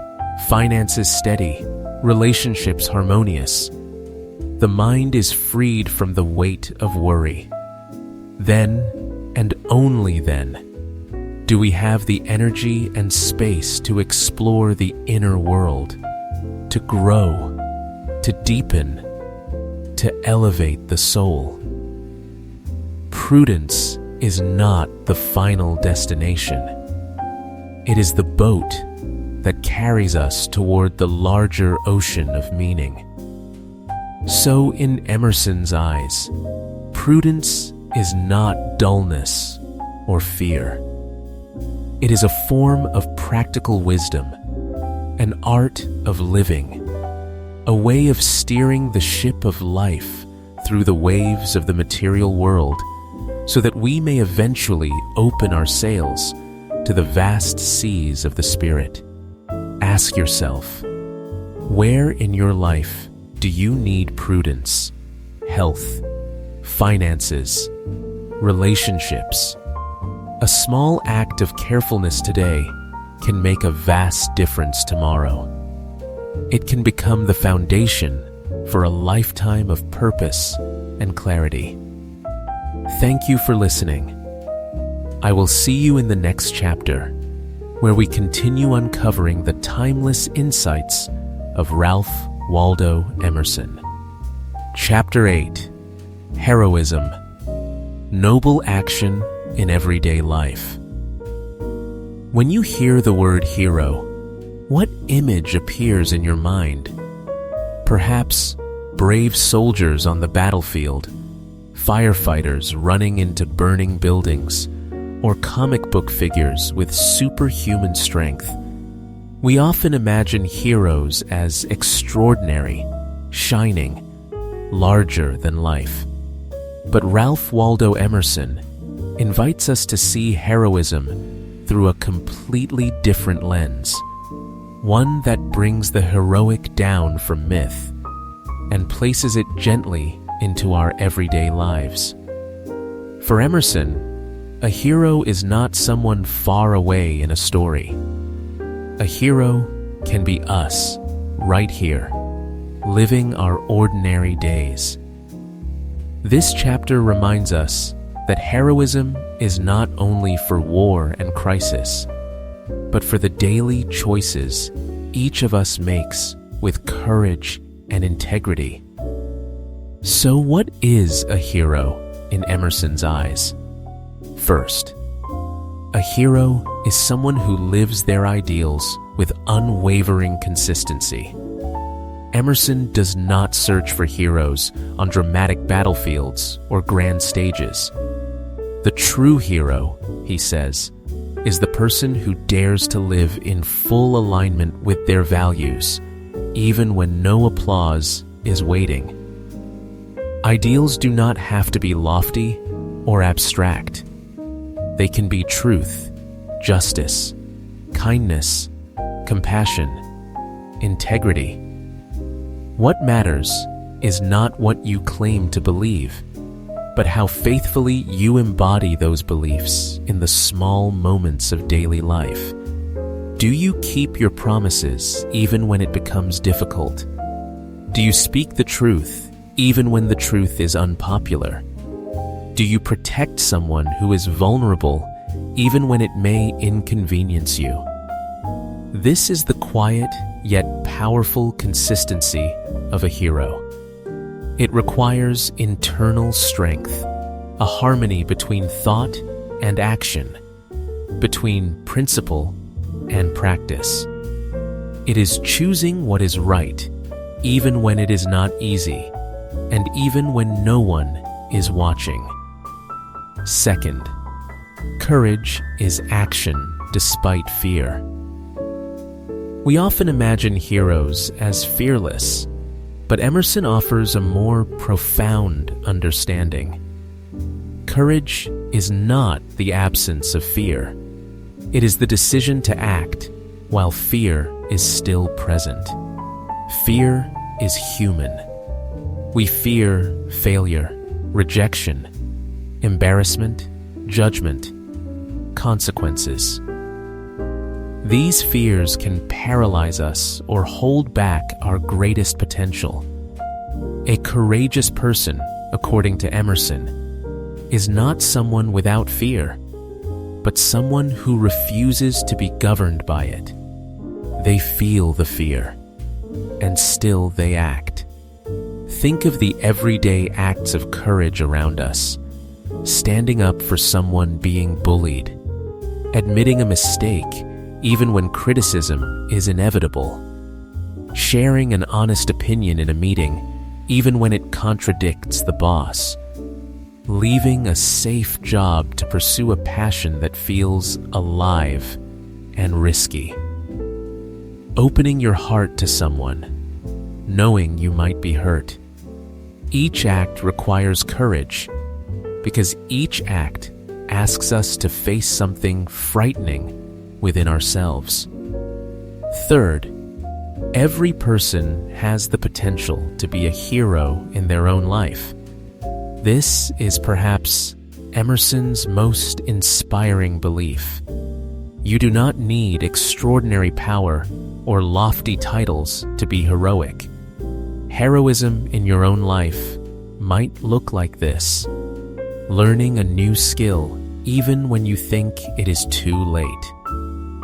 finances steady, relationships harmonious, the mind is freed from the weight of worry. Then, and only then, do we have the energy and space to explore the inner world, to grow, to deepen, to elevate the soul. Prudence is not the final destination. It is the boat that carries us toward the larger ocean of meaning. So in Emerson's eyes, prudence is not dullness or fear. It is a form of practical wisdom, an art of living, a way of steering the ship of life through the waves of the material world so that we may eventually open our sails to the vast seas of the Spirit. Ask yourself, where in your life do you need prudence, health, finances, relationships, A small act of carefulness today can make a vast difference tomorrow. It can become the foundation for a lifetime of purpose and clarity. Thank you for listening. I will see you in the next chapter, where we continue uncovering the timeless insights of Ralph Waldo Emerson. Chapter 8: Heroism. Noble action in everyday life. When you hear the word hero, what image appears in your mind? Perhaps brave soldiers on the battlefield, firefighters running into burning buildings, or comic book figures with superhuman strength. We often imagine heroes as extraordinary, shining, larger than life. But Ralph Waldo Emerson invites us to see heroism through a completely different lens, one that brings the heroic down from myth and places it gently into our everyday lives. For Emerson, a hero is not someone far away in a story. A hero can be us, right here, living our ordinary days. This chapter reminds us that heroism is not only for war and crisis, but for the daily choices each of us makes with courage and integrity. So what is a hero in Emerson's eyes? First, a hero is someone who lives their ideals with unwavering consistency. Emerson does not search for heroes on dramatic battlefields or grand stages. The true hero, he says, is the person who dares to live in full alignment with their values, even when no applause is waiting. Ideals do not have to be lofty or abstract. They can be truth, justice, kindness, compassion, integrity. What matters is not what you claim to believe, but how faithfully you embody those beliefs in the small moments of daily life. Do you keep your promises even when it becomes difficult? Do you speak the truth even when the truth is unpopular? Do you protect someone who is vulnerable even when it may inconvenience you? This is the quiet yet powerful consistency of a hero. It requires internal strength, a harmony between thought and action, between principle and practice. It is choosing what is right, even when it is not easy, and even when no one is watching. Second, courage is action despite fear. We often imagine heroes as fearless, but Emerson offers a more profound understanding. Courage is not the absence of fear. It is the decision to act while fear is still present. Fear is human. We fear failure, rejection, embarrassment, judgment, consequences. These fears can paralyze us or hold back our greatest potential. A courageous person, according to Emerson, is not someone without fear, but someone who refuses to be governed by it. They feel the fear, and still they act. Think of the everyday acts of courage around us: standing up for someone being bullied, admitting a mistake even when criticism is inevitable, sharing an honest opinion in a meeting even when it contradicts the boss, leaving a safe job to pursue a passion that feels alive and risky, opening your heart to someone, knowing you might be hurt. Each act requires courage, because each act asks us to face something frightening within ourselves. Third, every person has the potential to be a hero in their own life. This is perhaps Emerson's most inspiring belief. You do not need extraordinary power or lofty titles to be heroic. Heroism in your own life might look like this: learning a new skill even when you think it is too late,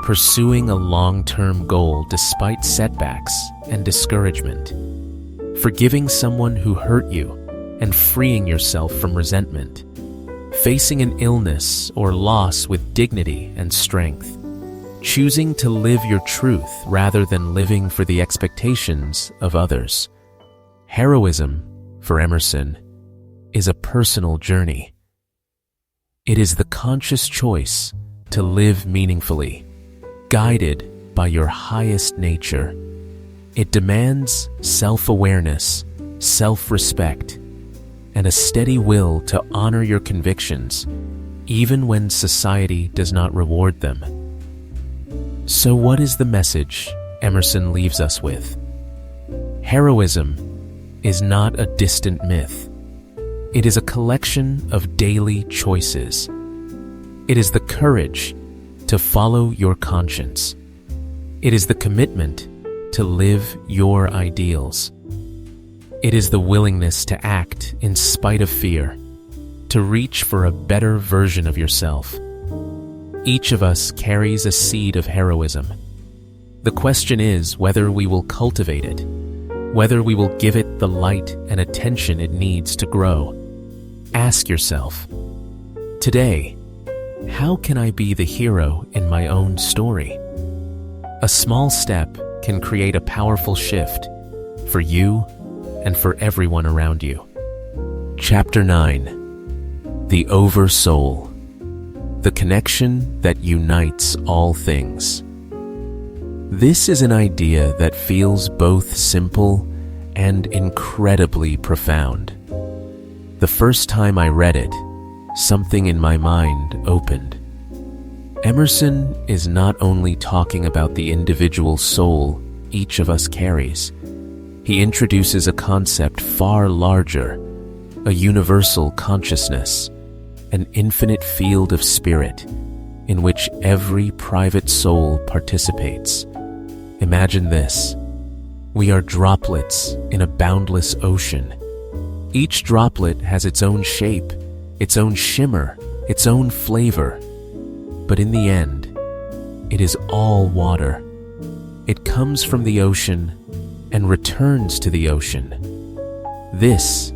pursuing a long-term goal despite setbacks and discouragement, forgiving someone who hurt you and freeing yourself from resentment, facing an illness or loss with dignity and strength, choosing to live your truth rather than living for the expectations of others. Heroism, for Emerson, is a personal journey. It is the conscious choice to live meaningfully, guided by your highest nature. It demands self-awareness, self-respect, and a steady will to honor your convictions, even when society does not reward them. So what is the message Emerson leaves us with? Heroism is not a distant myth. It is a collection of daily choices. It is the courage to follow your conscience. It is the commitment to live your ideals. It is the willingness to act in spite of fear, to reach for a better version of yourself. Each of us carries a seed of heroism. The question is whether we will cultivate it, whether we will give it the light and attention it needs to grow. Ask yourself, today, how can I be the hero in my own story? A small step can create a powerful shift for you and for everyone around you. Chapter 9. The Oversoul. The connection that unites all things. This is an idea that feels both simple and incredibly profound. The first time I read it, something in my mind opened. Emerson is not only talking about the individual soul each of us carries. He introduces a concept far larger, a universal consciousness, an infinite field of spirit in which every private soul participates. Imagine this. We are droplets in a boundless ocean. Each droplet has its own shape, its own shimmer, its own flavor. But in the end, it is all water. It comes from the ocean and returns to the ocean. This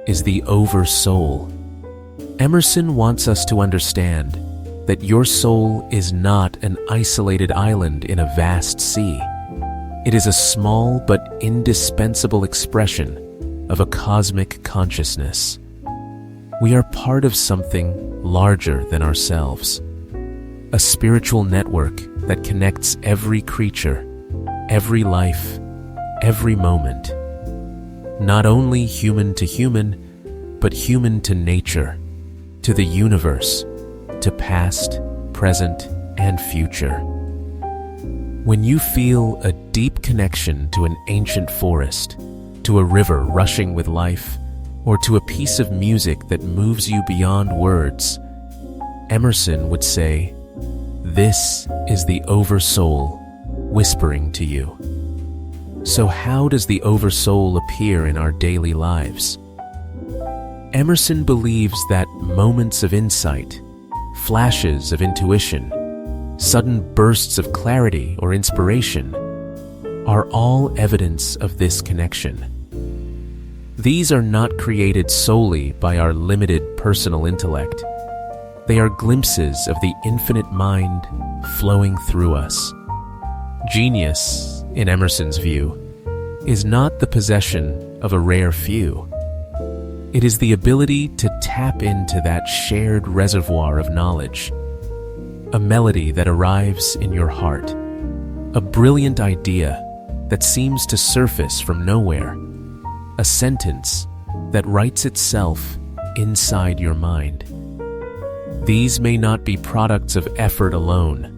is the Oversoul. Emerson wants us to understand that your soul is not an isolated island in a vast sea. It is a small but indispensable expression of a cosmic consciousness. We are part of something larger than ourselves, a spiritual network that connects every creature, every life, every moment. Not only human to human, but human to nature, to the universe, to past, present, and future. When you feel a deep connection to an ancient forest, to a river rushing with life, or to a piece of music that moves you beyond words, Emerson would say, "This is the Oversoul whispering to you." So how does the Oversoul appear in our daily lives? Emerson believes that moments of insight, flashes of intuition, sudden bursts of clarity or inspiration are all evidence of this connection. These are not created solely by our limited personal intellect. They are glimpses of the infinite mind flowing through us. Genius, in Emerson's view, is not the possession of a rare few. It is the ability to tap into that shared reservoir of knowledge, a melody that arrives in your heart, a brilliant idea that seems to surface from nowhere, a sentence that writes itself inside your mind. These may not be products of effort alone.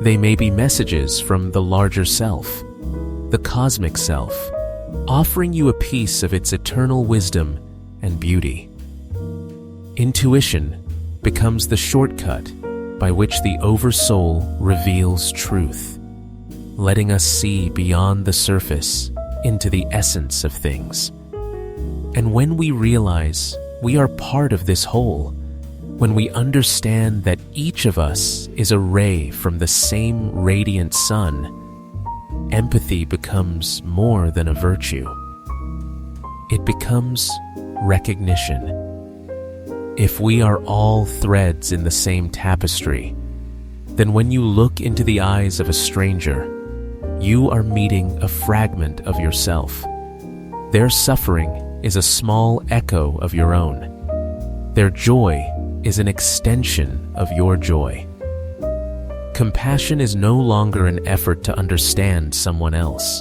They may be messages from the larger self, the cosmic self, offering you a piece of its eternal wisdom and beauty. Intuition becomes the shortcut by which the Oversoul reveals truth, letting us see beyond the surface into the essence of things. And when we realize we are part of this whole, when we understand that each of us is a ray from the same radiant sun, empathy becomes more than a virtue. It becomes recognition. If we are all threads in the same tapestry, then when you look into the eyes of a stranger, you are meeting a fragment of yourself. Their suffering is a small echo of your own. Their joy is an extension of your joy. Compassion is no longer an effort to understand someone else.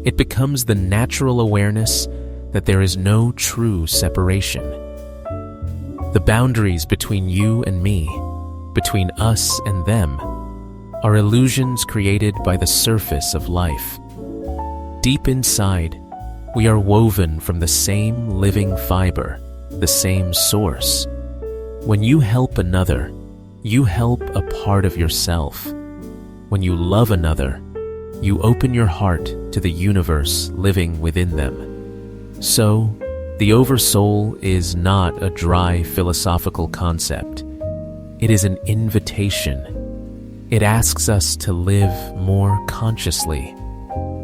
It becomes the natural awareness that there is no true separation. The boundaries between you and me, between us and them, are illusions created by the surface of life. Deep inside, we are woven from the same living fiber, the same source. When you help another, you help a part of yourself. When you love another, you open your heart to the universe living within them. So, the Oversoul is not a dry philosophical concept. It is an invitation. It asks us to live more consciously,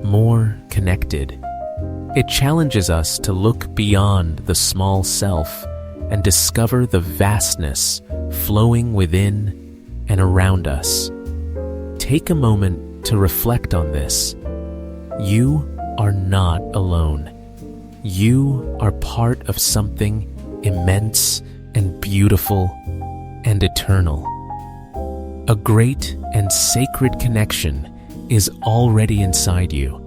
more connected. It challenges us to look beyond the small self and discover the vastness flowing within and around us. Take a moment to reflect on this. You are not alone. You are part of something immense and beautiful and eternal. A great and sacred connection is already inside you,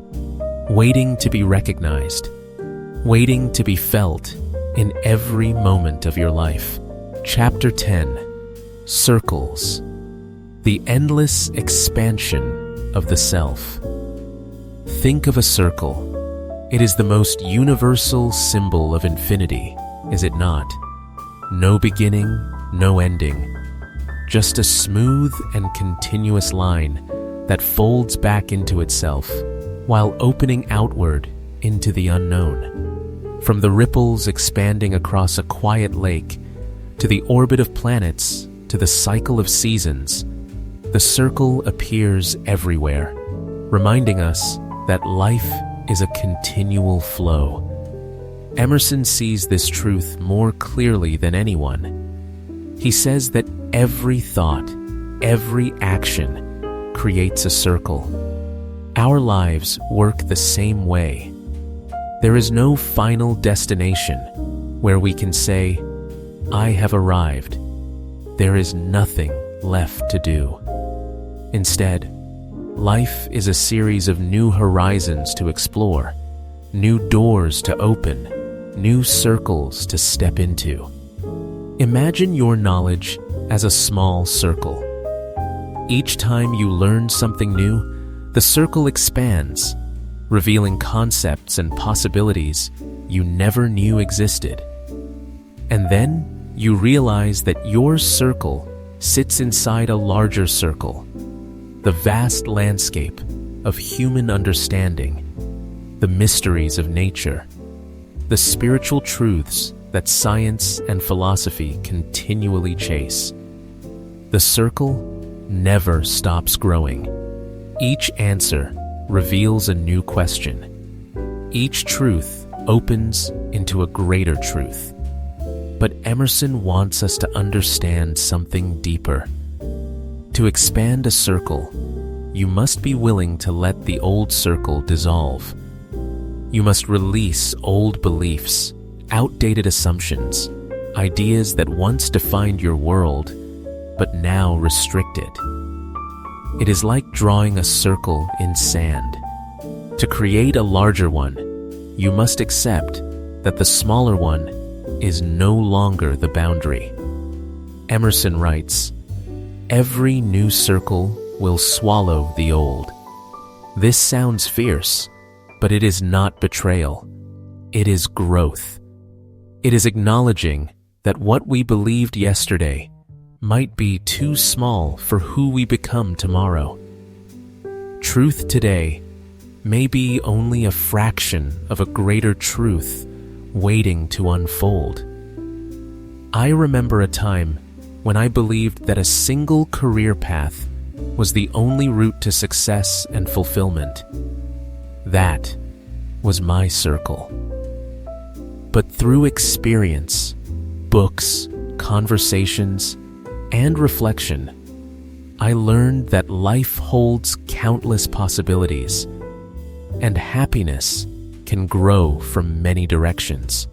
waiting to be recognized, waiting to be felt in every moment of your life. Chapter 10: Circles. The endless expansion of the self. Think of a circle. It is the most universal symbol of infinity, is it not? No beginning, no ending. Just a smooth and continuous line that folds back into itself while opening outward into the unknown. From the ripples expanding across a quiet lake to the orbit of planets to the cycle of seasons, the circle appears everywhere, reminding us that life is a continual flow. Emerson sees this truth more clearly than anyone. He says that every thought, every action creates a circle. Our lives work the same way. There is no final destination where we can say, I have arrived. There is nothing left to do. Instead, life is a series of new horizons to explore, new doors to open, new circles to step into. Imagine your knowledge as a small circle. Each time you learn something new, the circle expands, revealing concepts and possibilities you never knew existed. And then you realize that your circle sits inside a larger circle, the vast landscape of human understanding, the mysteries of nature, the spiritual truths that science and philosophy continually chase. The circle never stops growing. Each answer reveals a new question. Each truth opens into a greater truth. But Emerson wants us to understand something deeper. To expand a circle, you must be willing to let the old circle dissolve. You must release old beliefs, outdated assumptions, ideas that once defined your world, but now restrict it. It is like drawing a circle in sand. To create a larger one, you must accept that the smaller one is no longer the boundary. Emerson writes, "Every new circle will swallow the old." This sounds fierce, but it is not betrayal. It is growth. It is acknowledging that what we believed yesterday might be too small for who we become tomorrow. Truth today may be only a fraction of a greater truth waiting to unfold. I remember a time when I believed that a single career path was the only route to success and fulfillment. That was my circle. But through experience, books, conversations, and reflection, I learned that life holds countless possibilities, and happiness can grow from many directions.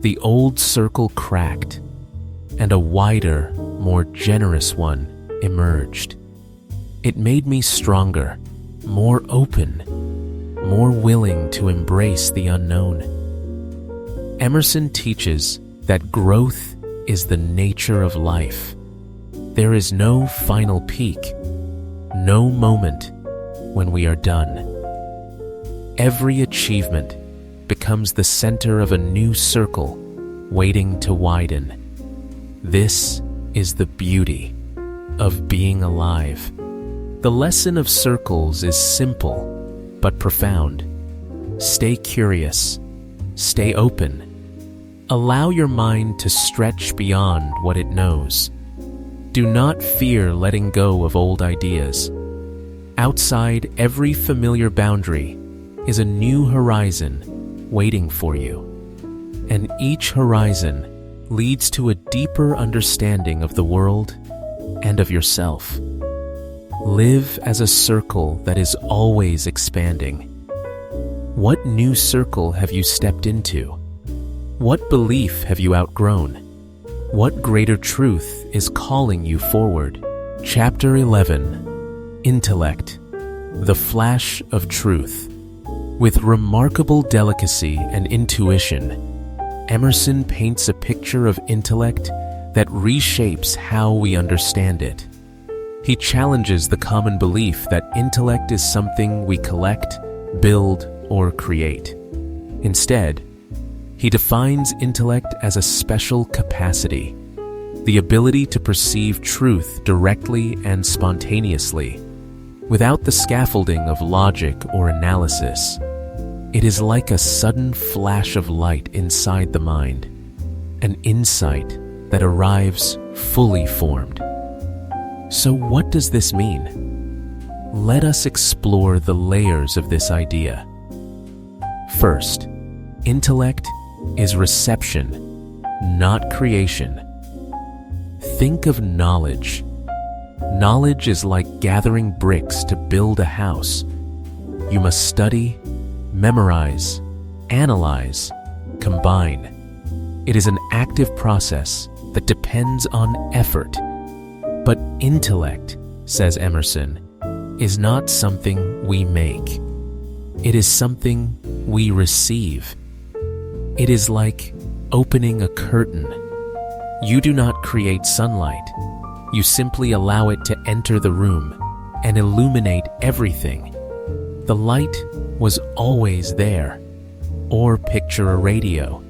The old circle cracked, and a wider, more generous one emerged. It made me stronger, more open, more willing to embrace the unknown. Emerson teaches that growth is the nature of life. There is no final peak, no moment when we are done. Every achievement becomes the center of a new circle waiting to widen. This is the beauty of being alive. The lesson of circles is simple but profound. Stay curious, stay open. Allow your mind to stretch beyond what it knows. Do not fear letting go of old ideas. Outside every familiar boundary is a new horizon waiting for you. And each horizon leads to a deeper understanding of the world and of yourself. Live as a circle that is always expanding. What new circle have you stepped into? What belief have you outgrown? What greater truth is calling you forward? Chapter 11, Intellect, the Flash of Truth. With remarkable delicacy and intuition, Emerson paints a picture of intellect that reshapes how we understand it. He challenges the common belief that intellect is something we collect, build, or create. Instead, he defines intellect as a special capacity, the ability to perceive truth directly and spontaneously, without the scaffolding of logic or analysis. It is like a sudden flash of light inside the mind, an insight that arrives fully formed. So what does this mean? Let us explore the layers of this idea. First, intellect is reception, not creation. Think of knowledge. Knowledge is like gathering bricks to build a house. You must study, memorize, analyze, combine. It is an active process that depends on effort. But intellect, says Emerson, is not something we make. It is something we receive. It is like opening a curtain. You do not create sunlight. You simply allow it to enter the room and illuminate everything. The light was always there. Or picture a radio.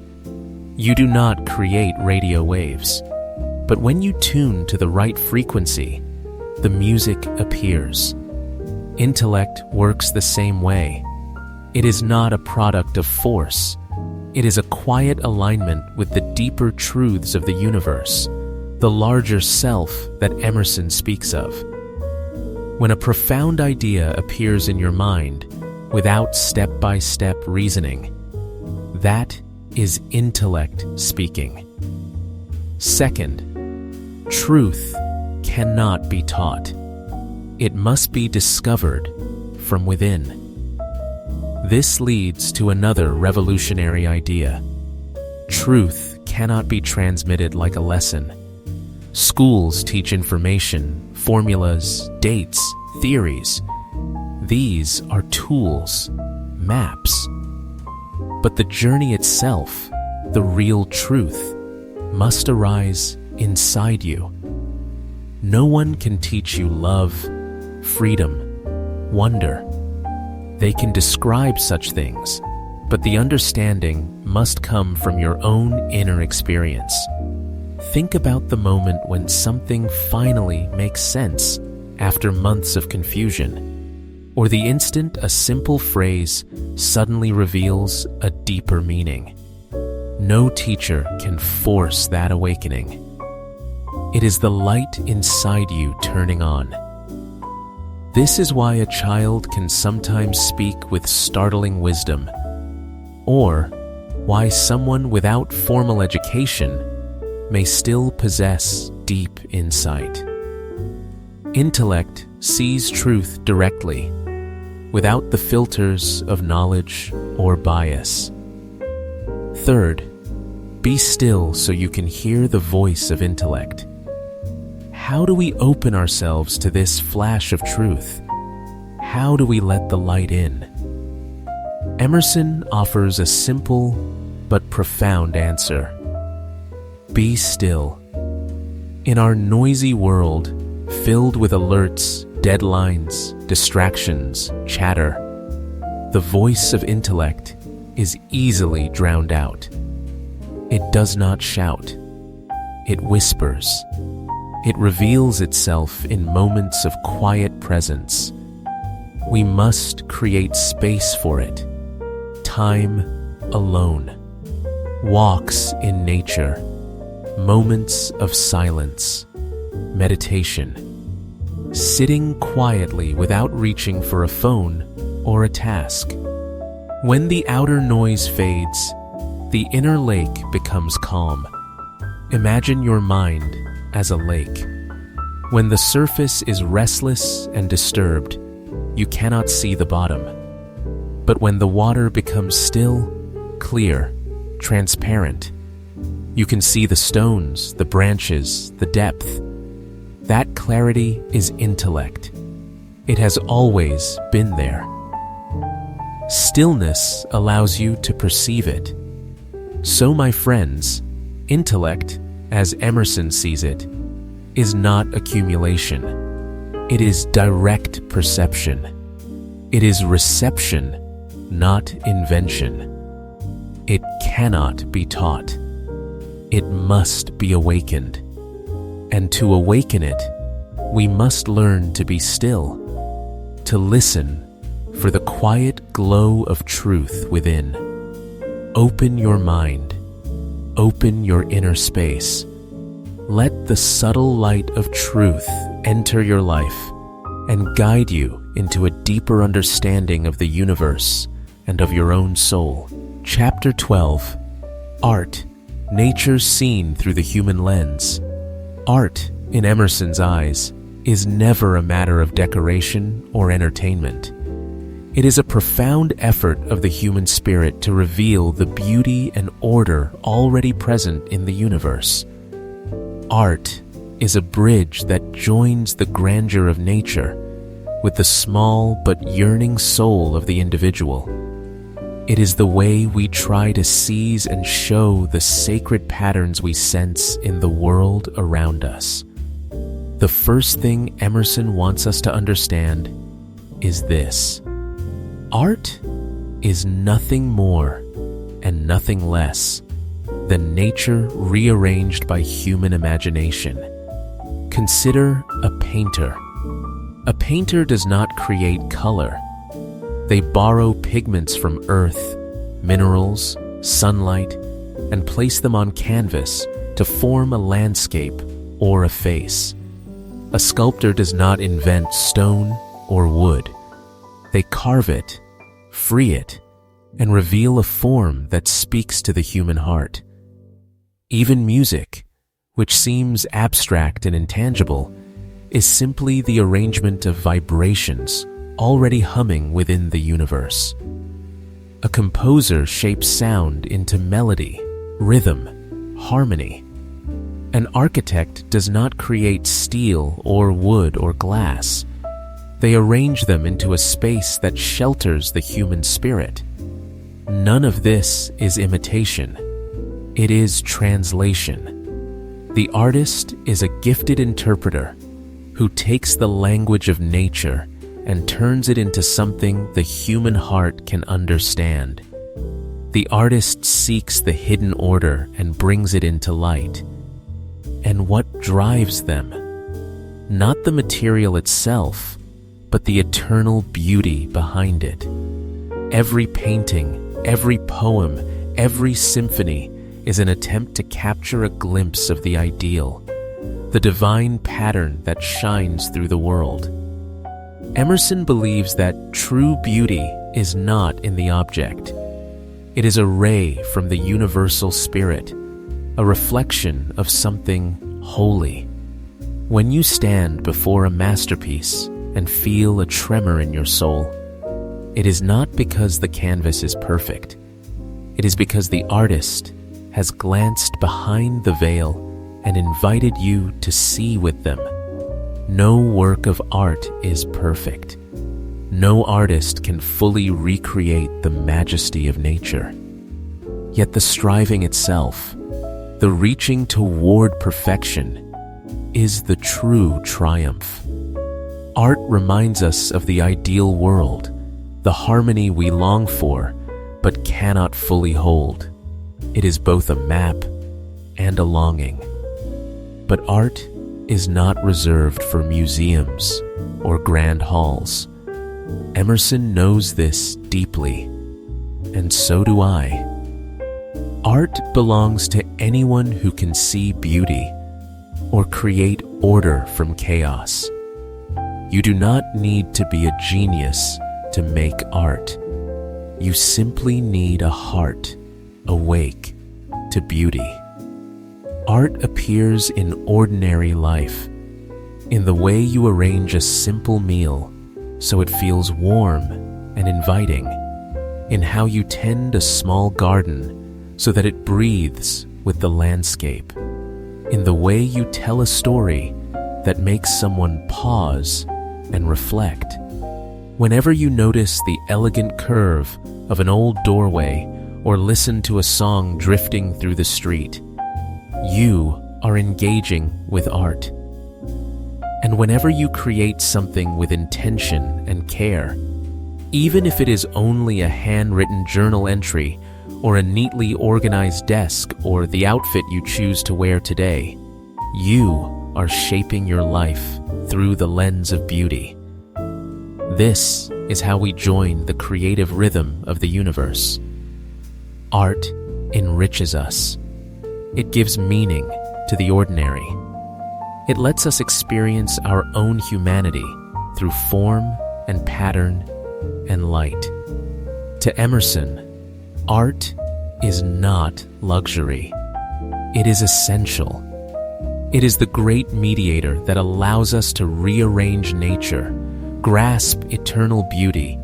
You do not create radio waves. But when you tune to the right frequency, the music appears. Intellect works the same way. It is not a product of force. It is a quiet alignment with the deeper truths of the universe, the larger self that Emerson speaks of. When a profound idea appears in your mind without step-by-step reasoning, that is intellect speaking. Second, truth cannot be taught. It must be discovered from within. This leads to another revolutionary idea. Truth cannot be transmitted like a lesson. Schools teach information, formulas, dates, theories. These are tools, maps. But the journey itself, the real truth, must arise inside you. No one can teach you love, freedom, wonder. They can describe such things, but the understanding must come from your own inner experience. Think about the moment when something finally makes sense after months of confusion, or the instant a simple phrase suddenly reveals a deeper meaning. No teacher can force that awakening. It is the light inside you turning on. This is why a child can sometimes speak with startling wisdom, or why someone without formal education may still possess deep insight. Intellect sees truth directly, without the filters of knowledge or bias. Third, be still so you can hear the voice of intellect. How do we open ourselves to this flash of truth? How do we let the light in? Emerson offers a simple but profound answer. Be still. In our noisy world, filled with alerts, deadlines, distractions, chatter, the voice of intellect is easily drowned out. It does not shout. It whispers. It reveals itself in moments of quiet presence. We must create space for it. Time alone. Walks in nature. Moments of silence. Meditation. Sitting quietly without reaching for a phone or a task. When the outer noise fades, the inner lake becomes calm. Imagine your mind as a lake. When the surface is restless and disturbed, you cannot see the bottom. But when the water becomes still, clear, transparent, you can see the stones, the branches, the depth. That clarity is intellect. It has always been there. Stillness allows you to perceive it. So, my friends, intellect, as Emerson sees it, is not accumulation. It is direct perception. It is reception, not invention. It cannot be taught. It must be awakened. And to awaken it, we must learn to be still, to listen for the quiet glow of truth within. Open your mind. Open your inner space. Let the subtle light of truth enter your life and guide you into a deeper understanding of the universe and of your own soul. Chapter 12. Art, nature seen through the human lens. Art, in Emerson's eyes, is never a matter of decoration or entertainment. It is a profound effort of the human spirit to reveal the beauty and order already present in the universe. Art is a bridge that joins the grandeur of nature with the small but yearning soul of the individual. It is the way we try to seize and show the sacred patterns we sense in the world around us. The first thing Emerson wants us to understand is this: art is nothing more and nothing less than nature rearranged by human imagination. Consider a painter. A painter does not create color. They borrow pigments from earth, minerals, sunlight, and place them on canvas to form a landscape or a face. A sculptor does not invent stone or wood. They carve it, free it, and reveal a form that speaks to the human heart. Even music, which seems abstract and intangible, is simply the arrangement of vibrations already humming within the universe. A composer shapes sound into melody, rhythm, harmony. An architect does not create steel or wood or glass. They arrange them into a space that shelters the human spirit. None of this is imitation. It is translation. The artist is a gifted interpreter who takes the language of nature and turns it into something the human heart can understand. The artist seeks the hidden order and brings it into light. And what drives them? Not the material itself, but the eternal beauty behind it. Every painting, every poem, every symphony is an attempt to capture a glimpse of the ideal, the divine pattern that shines through the world. Emerson believes that true beauty is not in the object. It is a ray from the universal spirit, a reflection of something holy. When you stand before a masterpiece and feel a tremor in your soul, it is not because the canvas is perfect. It is because the artist has glanced behind the veil and invited you to see with them. No work of art is perfect. No artist can fully recreate the majesty of nature. Yet the striving itself, the reaching toward perfection, is the true triumph. Art reminds us of the ideal world, the harmony we long for but cannot fully hold. It is both a map and a longing. But art is not reserved for museums or grand halls. Emerson knows this deeply, and so do I. Art belongs to anyone who can see beauty or create order from chaos. You do not need to be a genius to make art. You simply need a heart awake to beauty. Art appears in ordinary life, in the way you arrange a simple meal so it feels warm and inviting, in how you tend a small garden so that it breathes with the landscape, in the way you tell a story that makes someone pause and reflect. Whenever you notice the elegant curve of an old doorway or listen to a song drifting through the street, you are engaging with art. And whenever you create something with intention and care, even if it is only a handwritten journal entry or a neatly organized desk or the outfit you choose to wear today, you are shaping your life through the lens of beauty. This is how we join the creative rhythm of the universe. Art enriches us. It gives meaning to the ordinary. It lets us experience our own humanity through form and pattern and light. To Emerson, art is not luxury. It is essential. It is the great mediator that allows us to rearrange nature, grasp eternal beauty,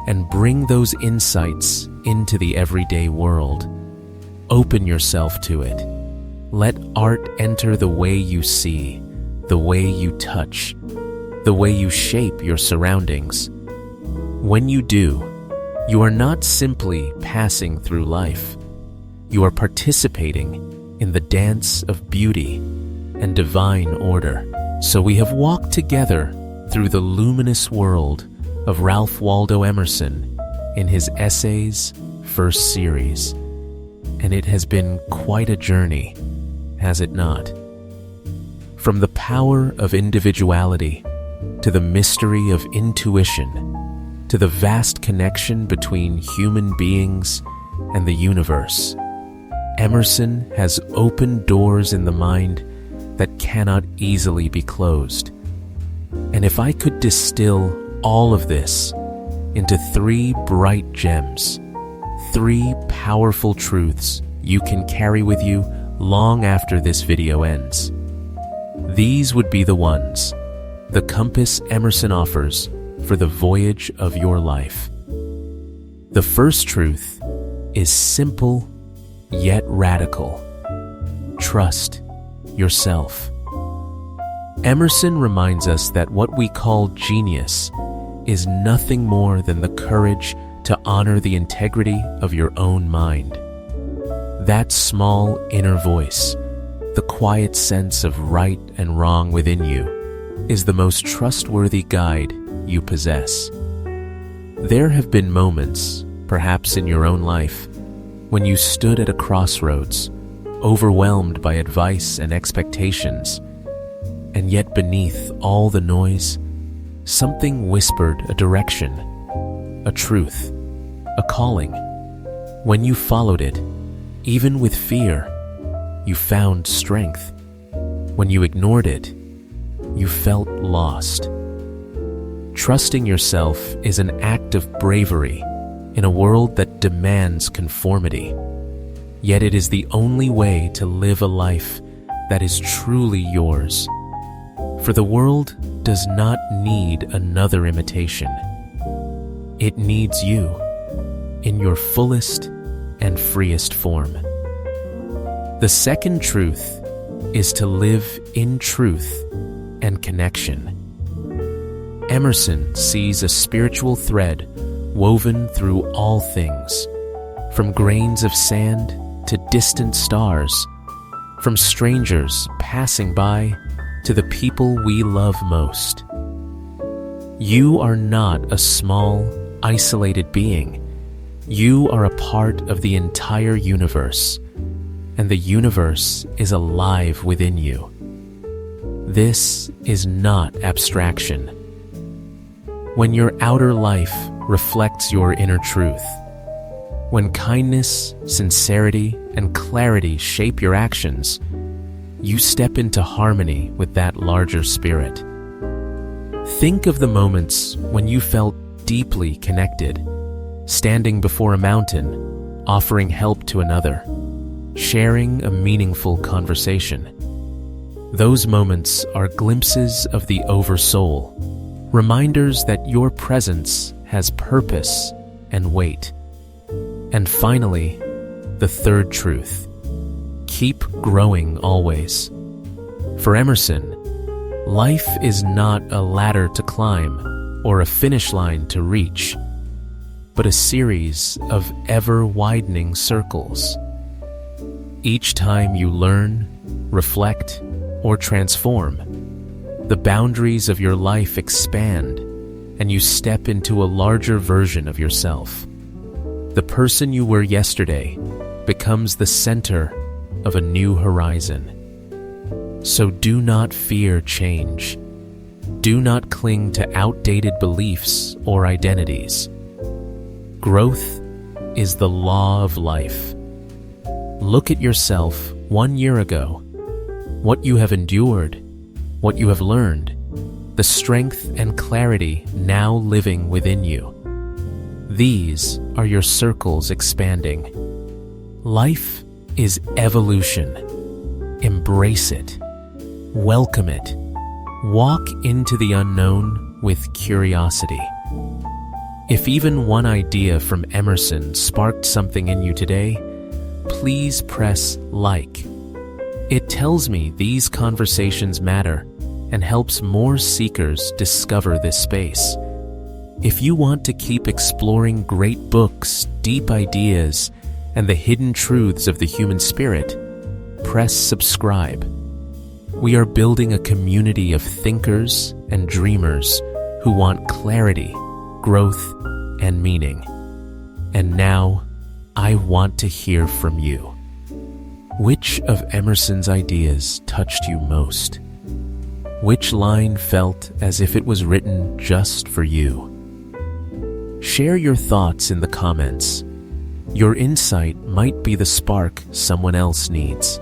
and bring those insights into the everyday world. Open yourself to it. Let art enter the way you see, the way you touch, the way you shape your surroundings. When you do, you are not simply passing through life. You are participating in the dance of beauty and divine order. So we have walked together through the luminous world of Ralph Waldo Emerson in his Essays first series. And it has been quite a journey, has it not? From the power of individuality to the mystery of intuition to the vast connection between human beings and the universe, Emerson has opened doors in the mind that cannot easily be closed. And if I could distill all of this into 3 bright gems, 3 powerful truths you can carry with you long after this video ends, these would be the ones, the compass Emerson offers for the voyage of your life. The first truth is simple yet radical. Trust yourself. Emerson reminds us that what we call genius is nothing more than the courage to honor the integrity of your own mind. That small inner voice, the quiet sense of right and wrong within you, is the most trustworthy guide you possess. There have been moments, perhaps in your own life, when you stood at a crossroads, overwhelmed by advice and expectations, and yet beneath all the noise, something whispered a direction, a truth, a calling. When you followed it, even with fear, you found strength. When you ignored it, you felt lost. Trusting yourself is an act of bravery in a world that demands conformity. Yet it is the only way to live a life that is truly yours. For the world does not need another imitation. It needs you in your fullest and freest form. The second truth is to live in truth and connection. Emerson sees a spiritual thread woven through all things, from grains of sand to distant stars, from strangers passing by to the people we love most. You are not a small, isolated being. You are a part of the entire universe, and the universe is alive within you. This is not abstraction. When your outer life reflects your inner truth, when kindness, sincerity, and clarity shape your actions, you step into harmony with that larger spirit. Think of the moments when you felt deeply connected, standing before a mountain, offering help to another, sharing a meaningful conversation. Those moments are glimpses of the Oversoul, reminders that your presence has purpose and weight. And finally, the third truth: keep growing always. For Emerson, life is not a ladder to climb or a finish line to reach, but a series of ever-widening circles. Each time you learn, reflect, or transform, the boundaries of your life expand and you step into a larger version of yourself. The person you were yesterday becomes the center of a new horizon. So do not fear change. Do not cling to outdated beliefs or identities. Growth is the law of life. Look at yourself 1 year ago, what you have endured, what you have learned, the strength and clarity now living within you. These are your circles expanding. Life is evolution. Embrace it. Welcome it. Walk into the unknown with curiosity. If even one idea from Emerson sparked something in you today, please press like. It tells me these conversations matter and helps more seekers discover this space. If you want to keep exploring great books, deep ideas, and the hidden truths of the human spirit, press subscribe. We are building a community of thinkers and dreamers who want clarity, growth, and meaning. And now, I want to hear from you. Which of Emerson's ideas touched you most? Which line felt as if it was written just for you? Share your thoughts in the comments. Your insight might be the spark someone else needs.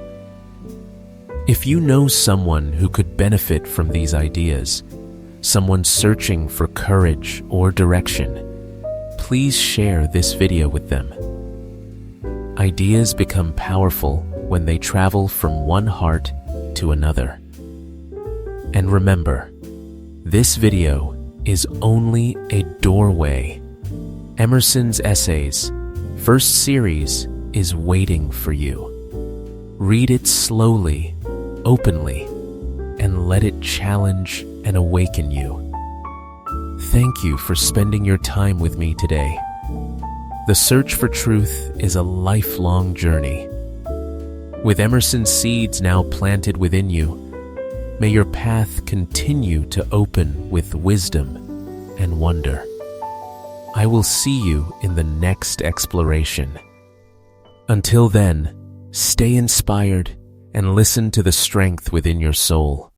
If you know someone who could benefit from these ideas, someone searching for courage or direction, please share this video with them. Ideas become powerful when they travel from one heart to another. And remember, this video is only a doorway. Emerson's essays, first series, is waiting for you. Read it slowly, openly, and let it challenge and awaken you. Thank you for spending your time with me today. The search for truth is a lifelong journey. With Emerson's seeds now planted within you, may your path continue to open with wisdom and wonder. I will see you in the next exploration. Until then, stay inspired and listen to the strength within your soul.